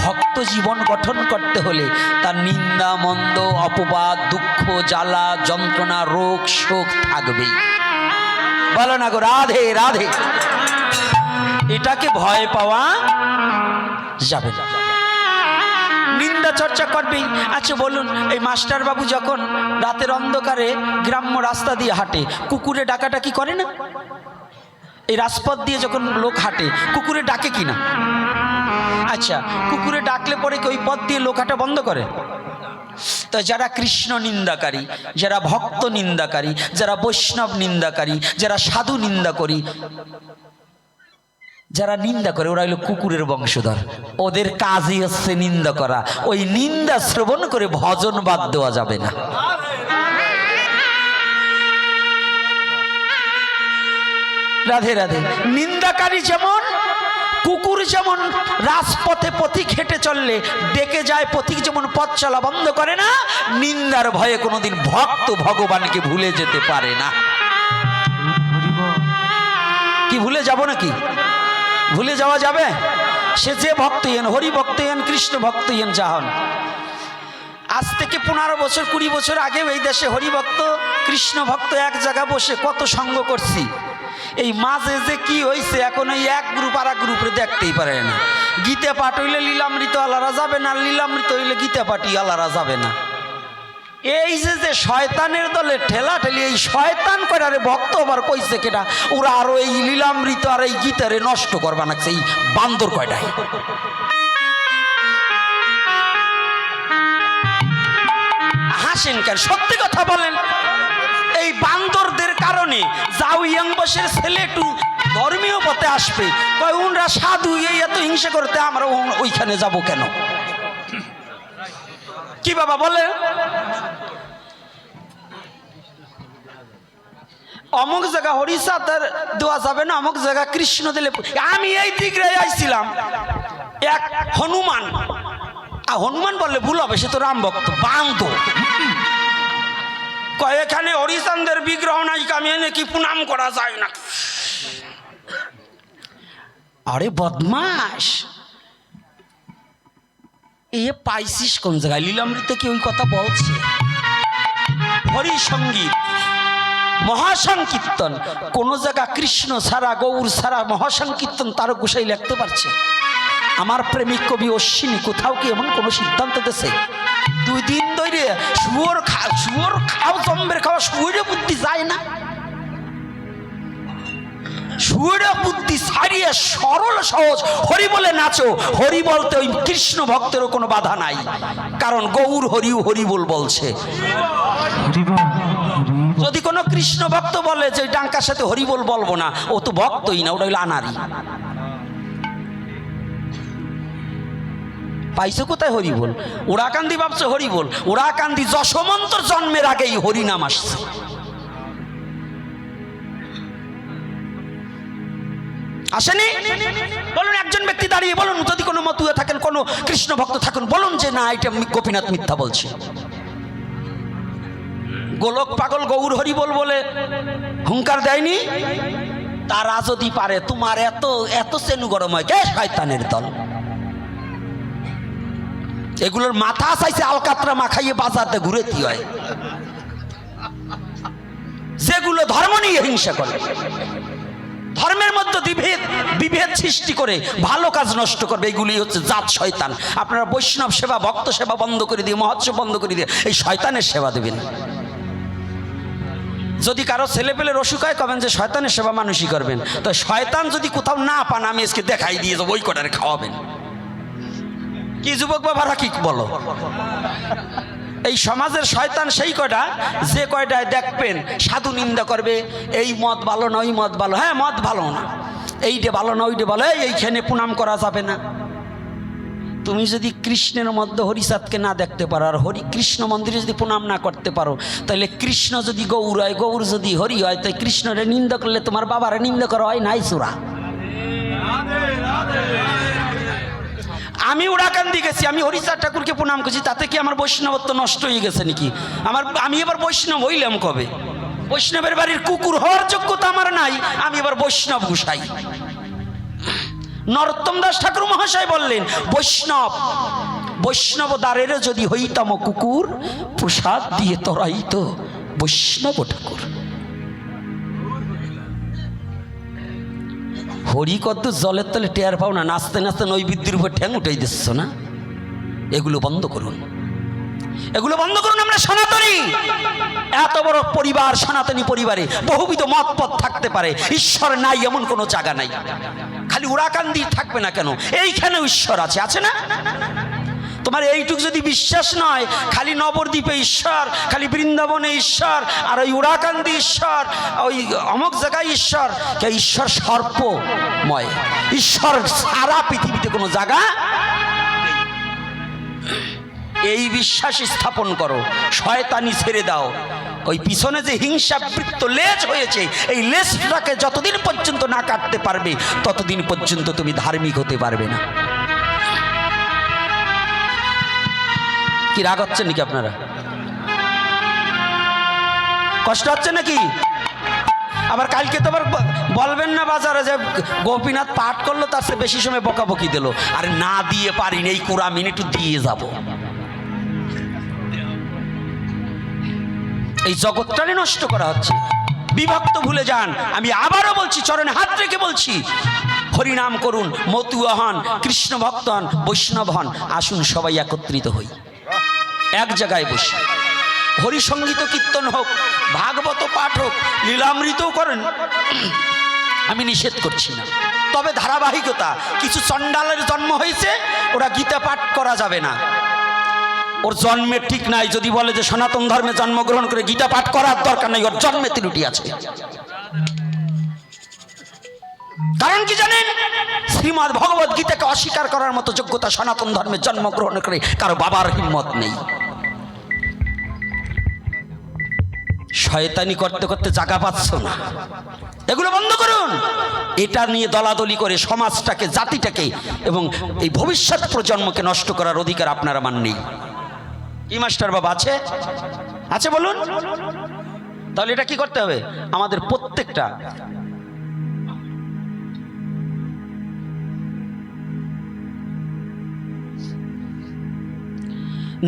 Speaker 1: ভক্ত জীবন গঠন করতে হলে তার নিন্দা মন্দ অপবাদ দুঃখ জ্বালা যন্ত্রণা রোগ শোক থাকবেই। বলো না গো রাধে রাধে। এটাকে ভয় পাওয়া যাবে না, নিন্দা চর্চা করবেই। আচ্ছা বলুন, এই মাস্টার বাবু যখন রাতের অন্ধকারে গ্রাম্য রাস্তা দিয়ে হাঁটে, কুকুরে ডাকাডাকি করে না? এই রাজপথ দিয়ে যখন লোক হাঁটে, কুকুরে ডাকে কিনা? আচ্ছা, কুকুরে ডাকলে পরে কি ওই পথ দিয়ে লোক হাঁটা বন্ধ করে? তো যারা কৃষ্ণ নিন্দাকারী, যারা ভক্ত নিন্দাকারী, যারা বৈষ্ণব নিন্দাকারী, যারা সাধু নিন্দা করি, যারা নিন্দা করে ওরা হলো কুকুরের বংশধর। ওদের কাজই হচ্ছে নিন্দা করা। ওই নিন্দা শ্রবণ করে ভজন বাদ দেওয়া যাবে না। রাধে রাধে। নিন্দাকারী যেমন কুকুর, যেমন রাজপথে পথিক হেঁটে চললে ডেকে যায়, পথিক যেমন পথ চলা বন্ধ করে না, নিন্দার ভয়ে কোনোদিন ভক্ত ভগবানকে ভুলে যেতে পারে না। কি ভুলে যাব নাকি? ভুলে যাওয়া যাবে? সে যে ভক্ত হন, হরি ভক্ত হন, কৃষ্ণ ভক্ত হন, যা হন। আজ থেকে 15 বছর 20 বছর আগে এই দেশে হরিভক্ত কৃষ্ণ ভক্ত এক জায়গায় বসে কত সঙ্গ করছি। এই মাঝে যে কি হয়েছে এখন ওই এক গ্রুপ আর এক গ্রুপে দেখতেই পারে না। গীতা পাঠ হইলে লীলামৃত আলারা যাবে না, লীলামৃত হইলে গীতা পাঠই আলারা যাবে না। এই যে শয়তানের দলে ঠেলা ঠেলি, এই শয়তান করে আরে ভক্ত আবার কইছে কেটা, ওরা আরো এই লীলামৃত আর এই গীতারে নষ্ট করবা না, এই বান্দর কয়টাই। হাসেন কেন? সত্যি কথা বলেন। এই বান্দরদের কারণে যাও ইয়াং বয়সের ছেলে একটু ধর্মীয় পথে আসবে, কয় উনরা সাধু, এই এত হিংসা করতে আমরা ওইখানে যাব কেন? কি বাবা বলে? অমুক জায়গা হরিচাঁদের দেওয়া যাবে না, অমুক জায়গা কৃষ্ণ দিলে। আমি এই দিকে আইছিলাম, এক হনুমান, আর হনুমান বললে ভুল হবে, সে তো রাম ভক্ত, বান্ধব কয় এখানে হরিচাঁদের বিগ্রহ নাই, আমি এনে কি প্রণাম করা যায় না? আরে বদমাস, এ পাইছিস কোন জায়গায়? লীলামৃতে কি ওই কথা বলছে? হরি সঙ্গীত মহাসংকীর্তন, কোন জায়গা কৃষ্ণ ছাড়া গৌর ছাড়া মহাসংকীর্তন তার গোসাই লিখতে পারছে? আমার প্রেমিক কবি অশ্বিনী কোথাও কি এমন কোনো সিদ্ধান্ত দিয়েছে 2 দিন ধরে শুয়োর খাও জম্বের খাওয়া শুয়োরে বুদ্ধি যায় না? শুয়োরে বুদ্ধি ছাড়িয়ে সরল সহজ হরি বলে নাচো। হরি বলতে ওই কৃষ্ণ ভক্তেরও কোনো বাধা নাই, কারণ গৌর হরিও হরি বলছে। যদি কোনো কৃষ্ণ ভক্ত বলে যে ডাঙ্কার সাথে হরিবোল বলবো না, ও তো ভক্তই না, ওটা হইল আনারি। পাইছো কোথায় হরিবোল? ওরাকান্দি ভাবছে হরিবোল, ওরাকান্দি যশোমন্তর জন্মের আগেই হরি নাম আসছে। আসেনি? বলুন, একজন ব্যক্তি দাঁড়িয়ে বলুন, যদি কোনো মতুয়া থাকেন, কোনো কৃষ্ণ ভক্ত থাকেন, বলুন যে না, এটা গোপীনাথ মিথ্যা বলছে। গোলক পাগল গৌর হরি বলে হুঙ্কার দেয়নি? তারা যদি পারে, তোমার এত এত সেনু গরম হয় কে? শয়তানের দল। এগুলোর মাথা চাইছে আলকাতরা মাখাইয়ে বাজাতে ঘুরে কি হয়, যেগুলো ধর্ম নিয়ে হিংসা করে, ধর্মের মধ্যে বিভেদ সৃষ্টি করে ভালো কাজ নষ্ট করবে, এগুলি হচ্ছে জাত শয়তান। আপনারা বৈষ্ণব সেবা, ভক্ত সেবা বন্ধ করে দিয়ে, মহোৎসব বন্ধ করে দিয়ে এই শয়তানের সেবা দেবেন। যদি কারো ছেলে পেলের অসুখ হয়, কবেন যে শয়তানের সেবা মানুষই করবেন। তো শয়তান যদি কোথাও না পান, আমি আজকে দেখাই দিয়ে যাবো, ওই কটারে খাওয়াবেন। কি যুবক বাবারা কি বলো? এই সমাজের শয়তান সেই কয়টা, যে কয়টায় দেখবেন সাধু নিন্দা করবে, এই মদ ভালো না, ওই মদ ভালো, হ্যাঁ মদ ভালো না, এইটা ভালো না, ওইটা ভালো, এইখানে প্রণাম করা যাবে না। তুমি যদি কৃষ্ণের মধ্যে হরিচাঁদকে না দেখতে পারো, আর হরি কৃষ্ণ মন্দিরে যদি প্রণাম না করতে পারো, তাহলে কৃষ্ণ যদি গৌর হয়, গৌর যদি হরি হয়, তাই কৃষ্ণরে নিন্দা করলে তোমার বাবারে নিন্দা করা হয় নাই চূড়া। আমি ওরাকান্দি গেছি, আমি হরিচাঁদ ঠাকুরকে প্রণাম করছি, তাতে কি আমার বৈষ্ণবত্ব নষ্ট হয়ে গেছে নাকি? আমি এবার বৈষ্ণব হইলাম কবে? বৈষ্ণবের বাড়ির কুকুর হওয়ার যোগ্যতা আমার নাই, আমি এবার বৈষ্ণব ঘুষাই। নরোত্তম দাস ঠাকুর মহাশয় বললেন, বৈষ্ণব দ্বারের যদি হইতাম কুকুর, প্রসাদ দিয়ে তরাইত বৈষ্ণব ঠাকুর। হরি কত জলের তলে টের পাও না, নাচতে নাচতে নৈবেদ্যের উপর ঠ্যাং উঠাই দিচ্ছ না। এগুলো বন্ধ করুন, এগুলো বন্ধ করুন। আমরা সনাতনী, এত বড় পরিবার, সনাতনী পরিবারে বহুবিধ মত পথ থাকতে পারে, ঈশ্বর নাই এমন কোনো জায়গা নাই। খালি ওরাকান্দি থাকবে না কেন? এইখানেও ঈশ্বর আছে, আছে না? তোমার এইটুক যদি বিশ্বাস নয়, খালি নবদ্বীপে ঈশ্বর, খালি বৃন্দাবনে ঈশ্বর, আর ওই ওরাকান্দি ঈশ্বর, ওই অমুক জায়গায় ঈশ্বর, কে ঈশ্বর সর্পময়, ঈশ্বর সারা পৃথিবীতে কোনো জায়গা। এই বিশ্বাস স্থাপন করো, শয়তানি ছেড়ে দাও। ওই পিছনে যে হিংসাবৃত্ত লেজ হয়েছে, এই লেজটাকে যতদিন পর্যন্ত না কাটতে পারবে, ততদিন পর্যন্ত তুমি ধার্মিক হতে পারবে না। কি রাগ হচ্ছে নাকি আপনারা? কষ্ট হচ্ছে নাকি? আবার কালকে তো আবার বলবেন না বাজারে যে গোপীনাথ পাঠ করলো, তার চেয়ে বেশি সময় বকাবকি দিল। আর না দিয়ে পারিনি, এই কুড়া মিনিট দিয়ে যাব। এই জগৎটারে নষ্ট করা হচ্ছে, বিভক্ত ভুলে যান। আমি আবারও বলছি, চরণে হাত রেখে বলছি, হরিনাম করুন, মতুয়া হন, কৃষ্ণ ভক্ত হন, বৈষ্ণব হন, আসুন সবাই একত্রিত হই, এক জায়গায় বসে হরিসঙ্গীত কীর্তন হোক, ভাগবত পাঠ হোক, লীলামৃতও করেন, আমি নিষেধ করছি না। তবে ধারাবাহিকতা, কিছু চণ্ডালের জন্ম হয়েছে, ওরা গীতা পাঠ করা যাবে না, ওর জন্মের ঠিক নাই। যদি বলে যে সনাতন ধর্মে জন্মগ্রহণ করে গীতা পাঠ করার দরকার নেই, ওর জন্মে ত্রুটি আছে। কারণ কি জানেন? শ্রীমদ্ ভগবত গীতাকে অস্বীকার করার মতো যোগ্যতা সনাতন ধর্মে জন্মগ্রহণ করে কারো বাবার হিম্মত নেই। শয়তানি করতে করতে জায়গা পাচ্ছ না, এগুলো বন্ধ করুন। এটা নিয়ে দলাদলি করে সমাজটাকে, জাতিটাকে এবং এই ভবিষ্যৎ প্রজন্মকে নষ্ট করার অধিকার আপনার আমার নেই। কি মাস্টার বাবা আছে? আছে বলুন। তাহলে এটা কি করতে হবে? আমাদের প্রত্যেকটা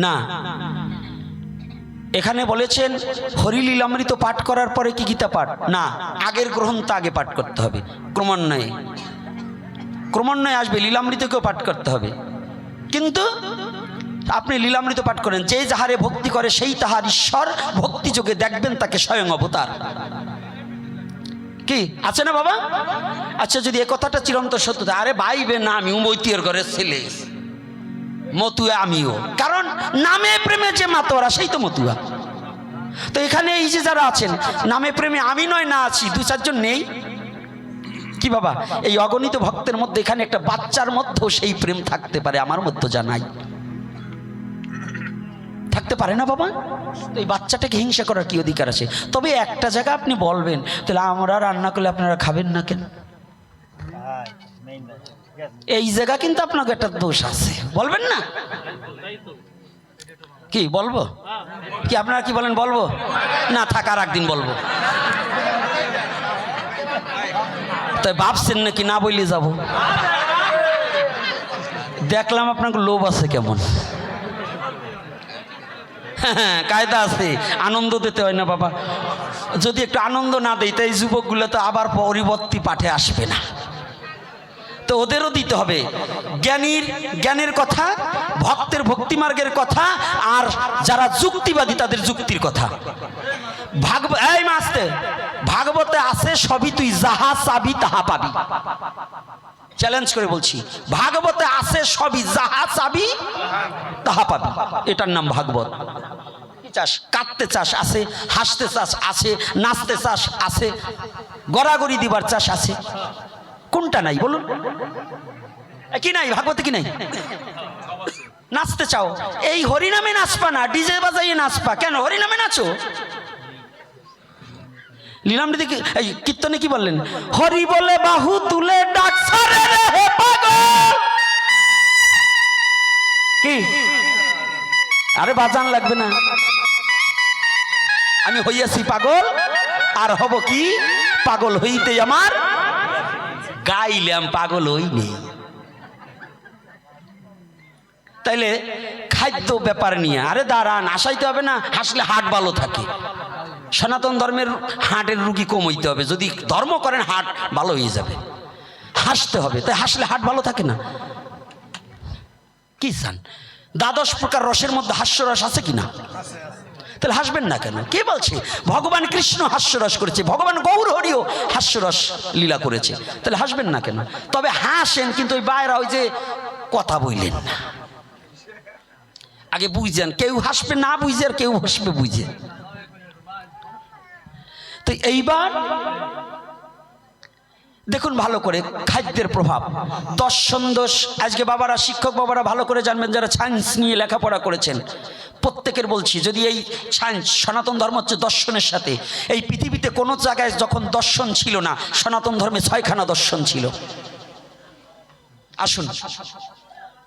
Speaker 1: না, এখানে বলেছেন হরিলীলামৃত পাঠ করার পরে কি গীতা পাঠ না, আগের গ্রন্থ আগে পাঠ করতে হবে ক্রমান্বয়ে। ক্রমান্বয়ে আসবে, লীলামৃতকেও পাঠ করতে হবে। কিন্তু আপনি লীলামৃত পাঠ করেন, যে যাহারে ভক্তি করে সেই তাহার ঈশ্বর, ভক্তি যোগে দেখবেন তাকে স্বয়ং অবতার। কি আছে না বাবা? আচ্ছা, যদি এ কথাটা চিরন্তন সত্য, আরে ভাইবে না, আমিও মৈতির ঘরের ছেলে, মতুয়া আমিও, কারণ নামে প্রেমে যে মাতোয়ারা সেই তো মতুয়া। তো এখানে এই যে যারা আছেন নামে প্রেমে, আমি নয় না আছি, দু চারজন নেই কি বাবা? এই অগণিত ভক্তের মধ্যে এখানে একটা বাচ্চার মধ্যেও সেই প্রেম থাকতে পারে, আমার মধ্যে জানাই থাকতে পারে না বাবা? তো এই বাচ্চাটাকে হিংসা করার কি অধিকার আছে? তবে একটা জায়গা আপনি বলবেন, তাহলে আমরা রান্না করলে আপনারা খাবেন না কেন? এই জায়গা কিন্তু আপনাকে একটা দোষ আছে, বলবেন না? কি বলবো? কি আপনারা কি বলেন, বলবো না? থাকার একদিন বলবো। তাই ভাবছেন নাকি না বললে যাব? দেখলাম আপনাকে লোভ আছে কেমন। হ্যাঁ, কায়দা আছে, আনন্দ দিতে হয় না বাবা। যদি একটু আনন্দ না দেয় তাই যুবকগুলো তো আবার পরিবর্তী পাঠে আসবে না, তো ওদেরও দিতে হবে জ্ঞানের কথা, ভক্তের ভক্তিমার্গের কথা, আর যারা যুক্তিবাদী তাদের যুক্তির কথা। এই মাসতে ভাগবতে আছে সবই, তুই যাহা চাবি তাহা পাবি। চ্যালেঞ্জ করে বলছি, ভাগবতে আছে সবই, যাহা চাবি তাহা পাবি। এটার নাম ভাগবত। চাস কাঁদতে চাস আছে, হাসতে চাস আছে, নাচতে চাস আছে, গড়াগড়ি দিবার চাস আছে, কোনটা নাই বলুন? কি নাই ভাগবতে? কি নাই? নাচতে চাও, এই হরিনামে নাচপা না, ডিজে বাজাইয়ে নাচপা। কেন হরিনামে নাচো? লীলামৃতে এই কীর্তনে কি বললেন? হরি বলে বাহু তুলে ডাক সারে রে হে পাগল। কি আরে বাজান লাগবে না, আমি হইয়াছি পাগল, আর হব কি পাগল হইতে আমার, গাইলাম পাগল হই নেই। তাইলে খাদ্য ব্যাপার নিয়ে আরে দাঁড়ান, আসাইতে হবে না, হাসলে হাট ভালো থাকে। সনাতন ধর্মের হাটের রুগী কম হইতে হবে, যদি ধর্ম করেন হাট ভালো হয়ে যাবে। হাসতে হবে, তাই হাসলে হাট ভালো থাকে না। কি চান? 12 প্রকার রসের মধ্যে হাস্যরস আছে কিনা? তাহলে হাসবেন না কেন? কে বলছে? ভগবান কৃষ্ণ হাস্যরস করেছে, ভগবান গৌর হরিও হাস্যরস লীলা করেছে, তাহলে হাসবেন না কেন? তবে হাসেন, কিন্তু ওই বাইরা ওই যে কথা বললেন না, আগে বুঝছেন। কেউ হাসবে না বুঝে, আর কেউ হাসবে বুঝে। তো এইবার দেখুন ভালো করে খাদ্যের প্রভাব, দর্শন দোষ। আজকে বাবারা, শিক্ষক বাবারা ভালো করে জানবেন, যারা সায়েন্স নিয়ে লেখাপড়া করেছেন, প্রত্যেকের বলছি, যদি এই সায়েন্স, সনাতন ধর্ম হচ্ছে দর্শনের সাথে। এই পৃথিবীতে কোনো জায়গায় যখন দর্শন ছিল না, সনাতন ধর্মে 6খানা দর্শন ছিল। আসুন,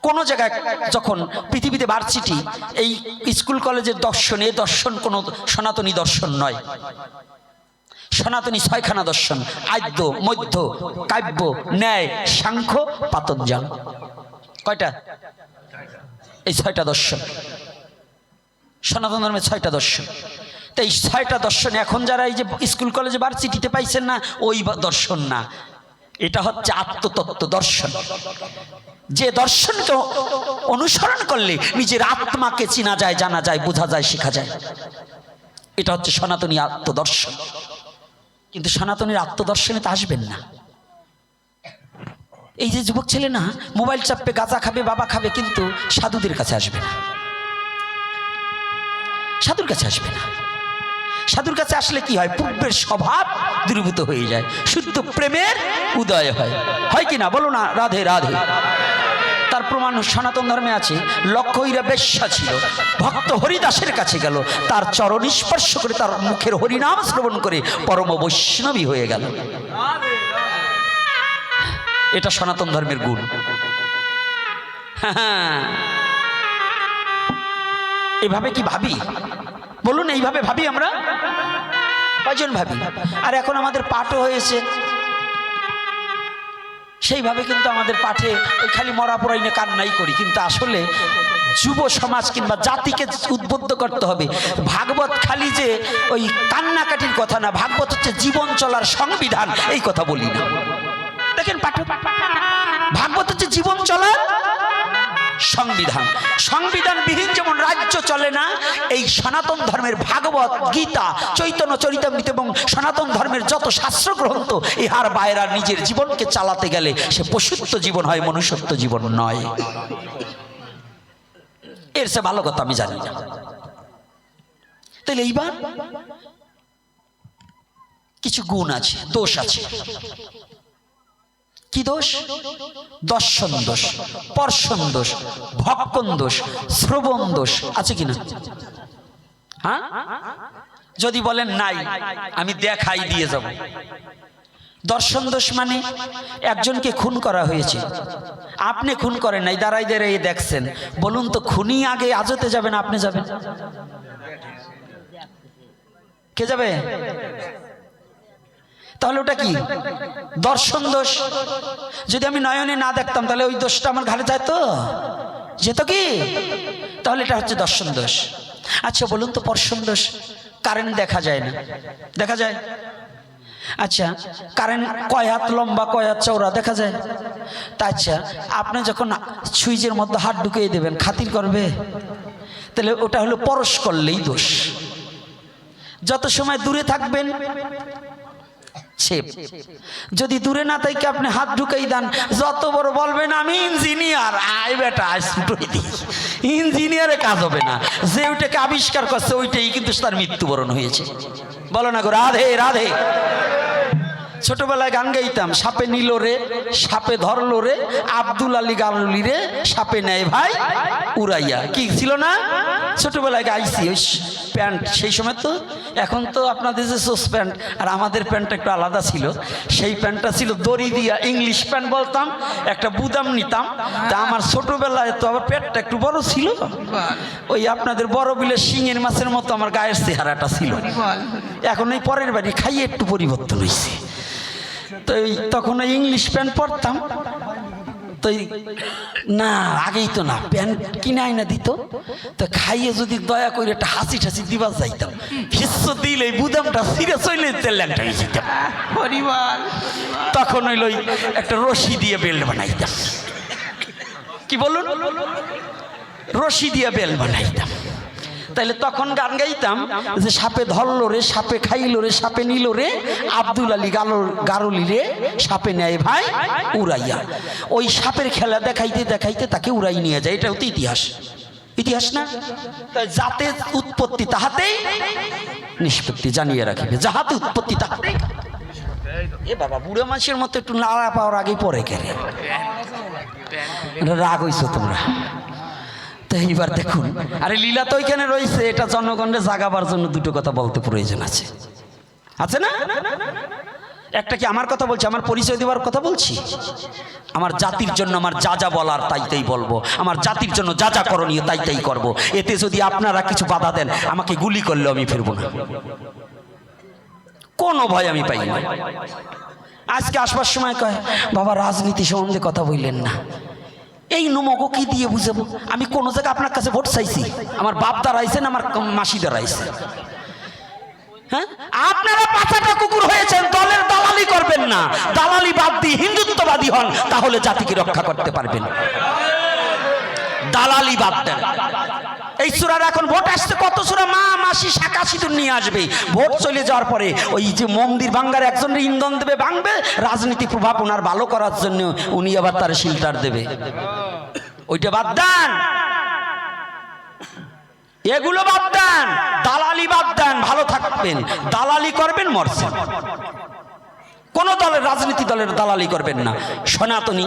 Speaker 1: কোন জায়গায় যখন পৃথিবীতে ভার্সিটি, এই স্কুল কলেজের দর্শন, এই দর্শন কোনো সনাতনী দর্শন নয়। সনাতনী 6খানা দর্শন: আদ্য, মধ্য, কাব্য, ন্যায়, সাংখ্য, পাতঞ্জল। কয়টা? এই 6টা দর্শন সনাতন ধর্মের 6টা দর্শন। তো এই 6টা দর্শন এখন যারা এই যে স্কুল কলেজে ভার্সিটিতে পাইছেন না, ওই দর্শন না, এটা হচ্ছে আত্মতত্ত্ব দর্শন। যে দর্শনকে অনুসরণ করলে নিজের আত্মাকে চেনা যায়, জানা যায়, বোঝা যায়, শেখা যায়, এটা হচ্ছে সনাতনী আত্মদর্শন। কিন্তু সনাতনীর আত্মদর্শনে তো আসবেন না। এই যে যুবক ছেলে না মোবাইল চাপবে, গাঁজা খাবে, বাবা খাবে, কিন্তু সাধুদের কাছে আসবে না, সাধুর কাছে আসবে না। সাধুর কাছে আসলে কি হয়? পূর্বের স্বভাব দূরীভূত হয়ে যায়, শুদ্ধ প্রেমের উদয় হয়, হয় কি না? বলো না রাধে রাধে। তার প্রমাণ সনাতন ধর্মে আছে। লক্ষ্মীরা বেশ্যা ছিল, ভক্ত হরিদাসের কাছে গেল, তার চরণ স্পর্শ করে, তার মুখের হরিনাম শ্রবণ করে পরম বৈষ্ণবী হয়ে গেল। এটা সনাতন ধর্মের গুণ। এভাবে কি ভাবি? বলুন, এইভাবে ভাবি আমরা? কয়জন ভাবি? আর এখন আমাদের পাঠও হয়েছে সেইভাবে, কিন্তু আমাদের পাঠে ওই খালি মরা পড়াই নিয়ে কান্নাই করি। কিন্তু আসলে যুব সমাজ কিংবা জাতিকে উদ্বুদ্ধ করতে হবে। ভাগবত খালি যে ওই কান্নাকাটির কথা না, ভাগবত হচ্ছে জীবন চলার সংবিধান, এই কথা বলি না। দেখেন পাঠ, ভাগবত হচ্ছে জীবন চলার সংবিধান। সংবিধানবিহীন যেমন রাজ্য চলে না, এই সনাতন ধর্মের ভাগবত, গীতা, চৈতন্য চরিতামৃত এবং সনাতন ধর্মের যত শাস্ত্র গ্রন্থ, ইহার বাইরে নিজের জীবনকে চালাতে গেলে সে পশুত্ব জীবন হয়, মনুষ্যত্ব জীবন নয়। এর সে ভালো কথা আমি জানি না। তাহলে এইবার কিছু গুণ আছে, দোষ আছে। কি দোষ? দর্শন দোষ, পর্শন দোষ, ভক্ষণ দোষ, শ্রবণ দোষ আছে কিনা? হ্যাঁ, যদি বলেন নাই, আমি দেখাই দিয়ে যাব। দর্শন দোষ মানে একজনকে খুন করা হয়েছে, আপনি খুন করেন নাই, দাঁড়াই দাঁড়াই দেখছেন, বলুন তো খুনি আগে আজতে যাবেন, আপনি যাবেন? কে যাবে? তাহলে ওটা কি? দর্শন দোষ। যদি আমি নয়নে না দেখতাম তাহলে ওই দোষটা আমার ঘাড়ে যেত, যেত কি? তাহলে এটা হচ্ছে দর্শন দোষ। আচ্ছা বলুন তো পর্শন দোষ। কারেন্ট দেখা যায় না, দেখা যায়? আচ্ছা কারেন্ট কয় হাত লম্বা কয় হাত চওড়া দেখা যায়? তা আচ্ছা আপনি যখন সুইচের মধ্যে হাত ঢুকিয়ে দেবেন, খাতির করবে? তাহলে ওটা হলো পরশ করলেই দোষ। যত সময় দূরে থাকবেন যদি দূরে না থেকে আপনি হাত ঢুকাই দেন, যত বড় বলবেন আমি ইঞ্জিনিয়ার, আয় বেটা ছুটোই দিই, ইঞ্জিনিয়ারে কাজ হবে না। যে ওইটাকে আবিষ্কার করছে ওইটাই কিন্তু তার মৃত্যুবরণ হয়েছে। বলো না গো রাধে রাধে। ছোটবেলায় গান গাইতাম, সাপে নিল রে সাপে ধরলো রে, আব্দুল আলী গালুলি রে সাপে নেয় ভাই উড়াইয়া। কি ছিল না? ছোটবেলায় গাইছি। ওই প্যান্ট সেই সময় তো, এখন তো আপনাদের যে সোস প্যান্ট আর আমাদের প্যান্টটা একটু আলাদা ছিল। সেই প্যান্টটা ছিল দড়ি দিয়া, ইংলিশ প্যান্ট বলতাম, একটা বুদাম নিতাম। তা আমার ছোটবেলায় তো আবার পেটটা একটু বড় ছিল, ওই আপনাদের বড় বিলের শিঙের মাছের মতো আমার গায়ের চেহারাটা ছিল। এখন এই পরের বাড়ি খাইয়ে একটু পরিবর্তন হয়েছে। তো তখন ওই ইংলিশ প্যান্ট পরতাম। তো না আগেই তো না প্যান্ট কিনে আইনা দিত, তো খাইয়ে যদি দয়া করে একটা হাসি ঠাসি দিবা যাইতাম, হিস্স দিলে বুদামটা সিরে চলে ল্যাংটা হয়ে যেতাম। তখন হইল একটা রশি দিয়ে বেল্ট বানাইতাম। কি বলুন? রশি দিয়ে বেল্ট বানাইতাম। তাইলে তখন গান গাইতাম যে সাপে ধরলো রে সাপে খাইলো রে সাপে নিল রে, আব্দুল আলী গারুলি রে সাপে নেয় ভাই উড়াইয়া। ওই সাপের খেলা দেখাইতে দেখাইতে তাকে উড়াই নিয়ে যায়। এটা হচ্ছে ইতিহাস। ইতিহাস না? তাই যাতে উৎপত্তি তাহাতেই নিষ্পত্তি, জানিয়ে রাখিবে। যাহাতে উৎপত্তি তাহাতেই। এ বাবা বুড়ো মাছের মতো একটু নাড়া পাওয়ার আগেই পরে কেন রাগ হইছো তোমরা? এইবার দেখুন, আরে লীলা তো ওইখানে রয়েছে, এটা জনগণের জাগাবার জন্য দুটো কথা বলতে প্রয়োজন আছে, আছে না? একটা কি আমার কথা বলছি, আমার পরিচয় দেওয়ার কথা বলছি? আমার জাতির জন্য আমার যা যা বলার তাই তাই বলবো, আমার জাতির জন্য যা যা করণীয় তাই তাই করবো। এতে যদি আপনারা কিছু বাধা দেন, আমাকে গুলি করলেও আমি ফিরবো না, কোনো ভয় আমি পাই না। আজকে আসবার সময় কয় বাবা রাজনীতি সম্বন্ধে কথা বললেন না। এই নমক কি দিয়ে বুঝাবো? আমি কোন জায়গায় আপনার কাছে ভোট চাইছি? আমার বাপ দাঁড়াইছেন, আমার মাসি দাঁড়াইছে। হ্যাঁ, আপনারা পাঁচাটা কুকুর হয়েছেন, দলের দালালি করবেন না। দালালি বাদ দিয়ে হিন্দুত্ববাদী হন, তাহলে জাতিকে রক্ষা করতে পারবেন। দালালি বাদ দেন। এই সূরার এখন ভোট আসছে, কত সূরা মা মাসি শাখা সিঁদুর নিয়ে আসবে। ভোট চলে যাওয়ার পরে ওই যে মন্দির ভাঙ্গার একজনের ইন্ধন দেবে, ভাঙবে, রাজনীতি প্রভাব ওনার ভালো করার জন্য উনি আবার তার শিল্টার দেবে। ওইটা বাদ দেন, এগুলো বাদ দেন, দালালি বাদ দেন, ভালো থাকবেন। দালালি করবেন মরছেন। কোন দলের রাজনীতি দলের দালালি করবেন না। সনাতনী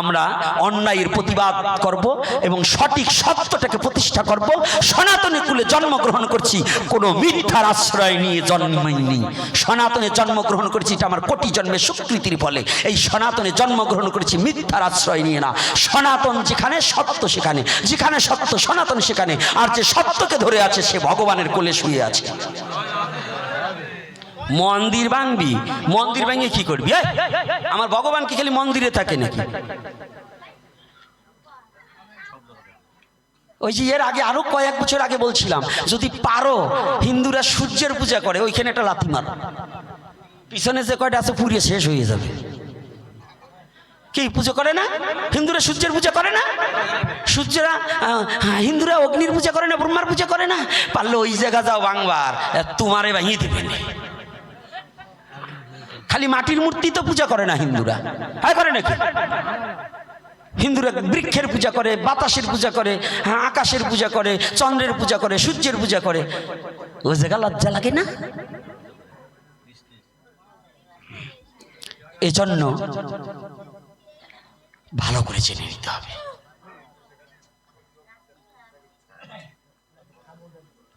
Speaker 1: আমরা অন্যায়ের প্রতিবাদ করব এবং সঠিক সত্যটাকে প্রতিষ্ঠা করব। সনাতনী কুলে জন্মগ্রহণ করছি, কোনো মিথ্যার আশ্রয় নিয়ে জন্মাইনি। সনাতনে জন্মগ্রহণ করেছি, এটা আমার কোটি জন্মের স্বীকৃতির ফলে। এই সনাতনে জন্মগ্রহণ করেছি মিথ্যার আশ্রয় নিয়ে না। সনাতন যেখানে সত্য সেখানে, যেখানে সত্য সনাতন সেখানে। আর যে সত্যকে ধরে আছে সে ভগবানের কোলে শুয়ে আছে। মন্দির ভাঙবি, মন্দির ভেঙে কি করবি? আমার ভগবান কি খালি মন্দিরে থাকে নাকি? ওই যে এর আগে আরো কয়েক বছর আগে বলছিলাম, যদি পারো হিন্দুরা সূর্যের পূজা করে, ওইখানে একটা লাথি মার, পিছনে যে কয়টা আছে পুড়িয়ে শেষ হয়ে যাবে। কি পুজো করে না? হিন্দুরা সূর্যের পূজা করে না? সূর্যরা হিন্দুরা অগ্নির পূজা করে না, ব্রহ্মার পূজা করে না? পারলে ওই জায়গা যাও বাংবার, তোমারে ভাঙিয়ে দেবে না। খালি মাটির মূর্তি তো পূজা করে না হিন্দুরা, হ্যাঁ করে নাকি? হিন্দুরা বৃক্ষের পূজা করে, বাতাসের পূজা করে, আকাশের পূজা করে, চন্দ্রের পূজা করে, সূর্যের পূজা করে। ওই জায়গা লজ্জা লাগে না? এজন্য ভালো করে জেনে নিতে হবে।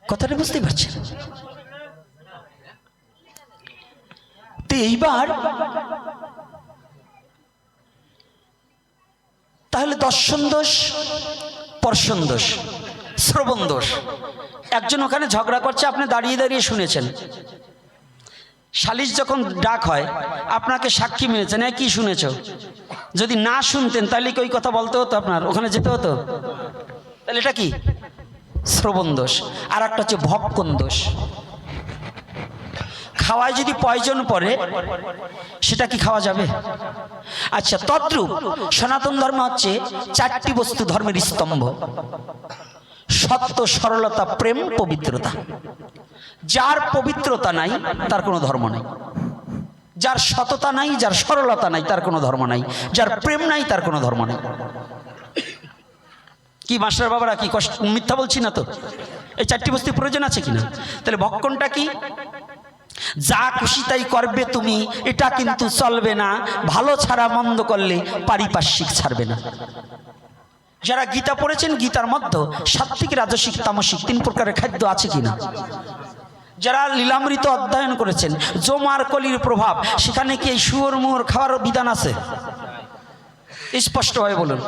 Speaker 1: কথাটা বুঝতে পারছেন? তো এইবার তাহলে দর্শন দোষ, স্পর্শন দোষ, শ্রবণ দোষ। একজন ওখানে ঝগড়া করছে, আপনি দাঁড়িয়ে দাঁড়িয়ে শুনেছেন। সালিশ যখন ডাক হয়, আপনাকে সাক্ষী মেনেছেন, কি শুনেছ? যদি না শুনতেন তাহলে কি ওই কথা বলতে হতো? আপনার ওখানে যেতে হতো? তাহলে এটা কি? শ্রবণ দোষ। আর একটা হচ্ছে ভক্ষণ দোষ। খাওয়ায় যদি পয়জন পড়ে, সেটা কি খাওয়া যাবে? আচ্ছা, তদ্রূপ সনাতন ধর্ম হচ্ছে 4টি বস্তু ধর্মের স্তম্ভ: সত্য, সরলতা, প্রেম, পবিত্রতা। যার পবিত্রতা নাই তার কোনো ধর্ম নাই, যার সততা নাই, যার সরলতা নাই তার কোনো ধর্ম নাই, যার প্রেম নাই তার কোনো ধর্ম নাই। কি মাস্টার বাবারা, কি কষ্ট, মিথ্যা বলছি না তো? এই 4টি বস্তুর প্রয়োজন আছে কিনা? তাহলে ভক্ষণটা কি? যা খুশি তাই করবে তুমি, এটা কিন্তু চলবে না। ভালো ছাড়া মন্দ করলে পারিপার্শ্বিক ছাড়বে না। যারা গীতা পড়েছেন, গীতার মধ্যে সাত্ত্বিক, রাজসিক, তামসিক 3 প্রকারের খাদ্য আছে কিনা? যারা লীলামৃত অধ্যয়ন করেছেন, জমার কলির প্রভাব, সেখানে কি এই শুয়োর মুয়োর খাওয়ার বিধান আছে? স্পষ্টভাবে বলুন,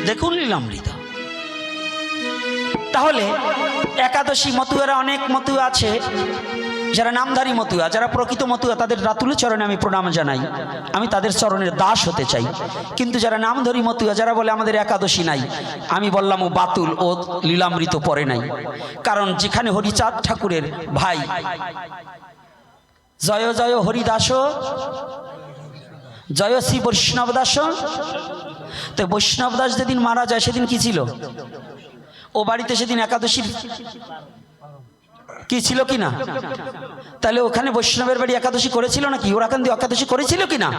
Speaker 1: দেখুন লীলামৃত। তাহলে একাদশী মতুয়ারা, অনেক মতুয়া আছে যারা নামধারী মতুয়া, যারা প্রকৃত মতুয়া, তাদের রাতুল চরণে আমি প্রণাম জানাই। আমি তাদের চরণের দাস হতে চাই। কিন্তু যারা নামধারী মতুয়া, যারা বলে আমাদের একাদশী নাই, আমি বললাম ও বাতুল, ও লীলামৃত পড়ে নাই। কারণ যেখানে হরিচাঁদ ঠাকুরের ভাই জয় জয় হরিদাস, জয় শ্রী বৈষ্ণব দাস, তো বৈষ্ণব দাস যেদিন মারা যায় সেদিন কি ছিল? ও বাড়িতে সেদিন একাদশীর কি ছিল কিনা? তাহলে ওখানে বৈষ্ণবের বাড়ি একাদশী করেছিল নাকি? ওরা কান্দি একাদশী করেছিল কিনা?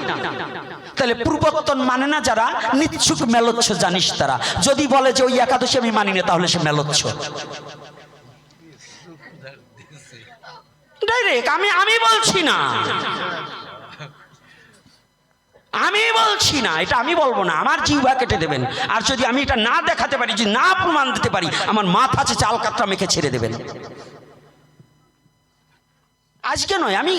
Speaker 1: তাহলে পূর্বত্তন মানে না যারা, নিচ্ছুক মেলোচ্ছ জানিস তারা। যদি বলে যে ওই একাদশী আমি মানি না, তাহলে সে মেলোচ্ছ ডাইরেক্ট। আমি বলছি না, আমি বলছি না, এটা আমি বলবো না, আমার জিহ্বা কেটে দেবেন। আর যদি আমি এটা না দেখাতে পারি, যদি না প্রমাণ দিতে পারি, আমার মাথা আছে চাল কাতরা মেখে ছেড়ে দেবেন। আজকে নয়, আমি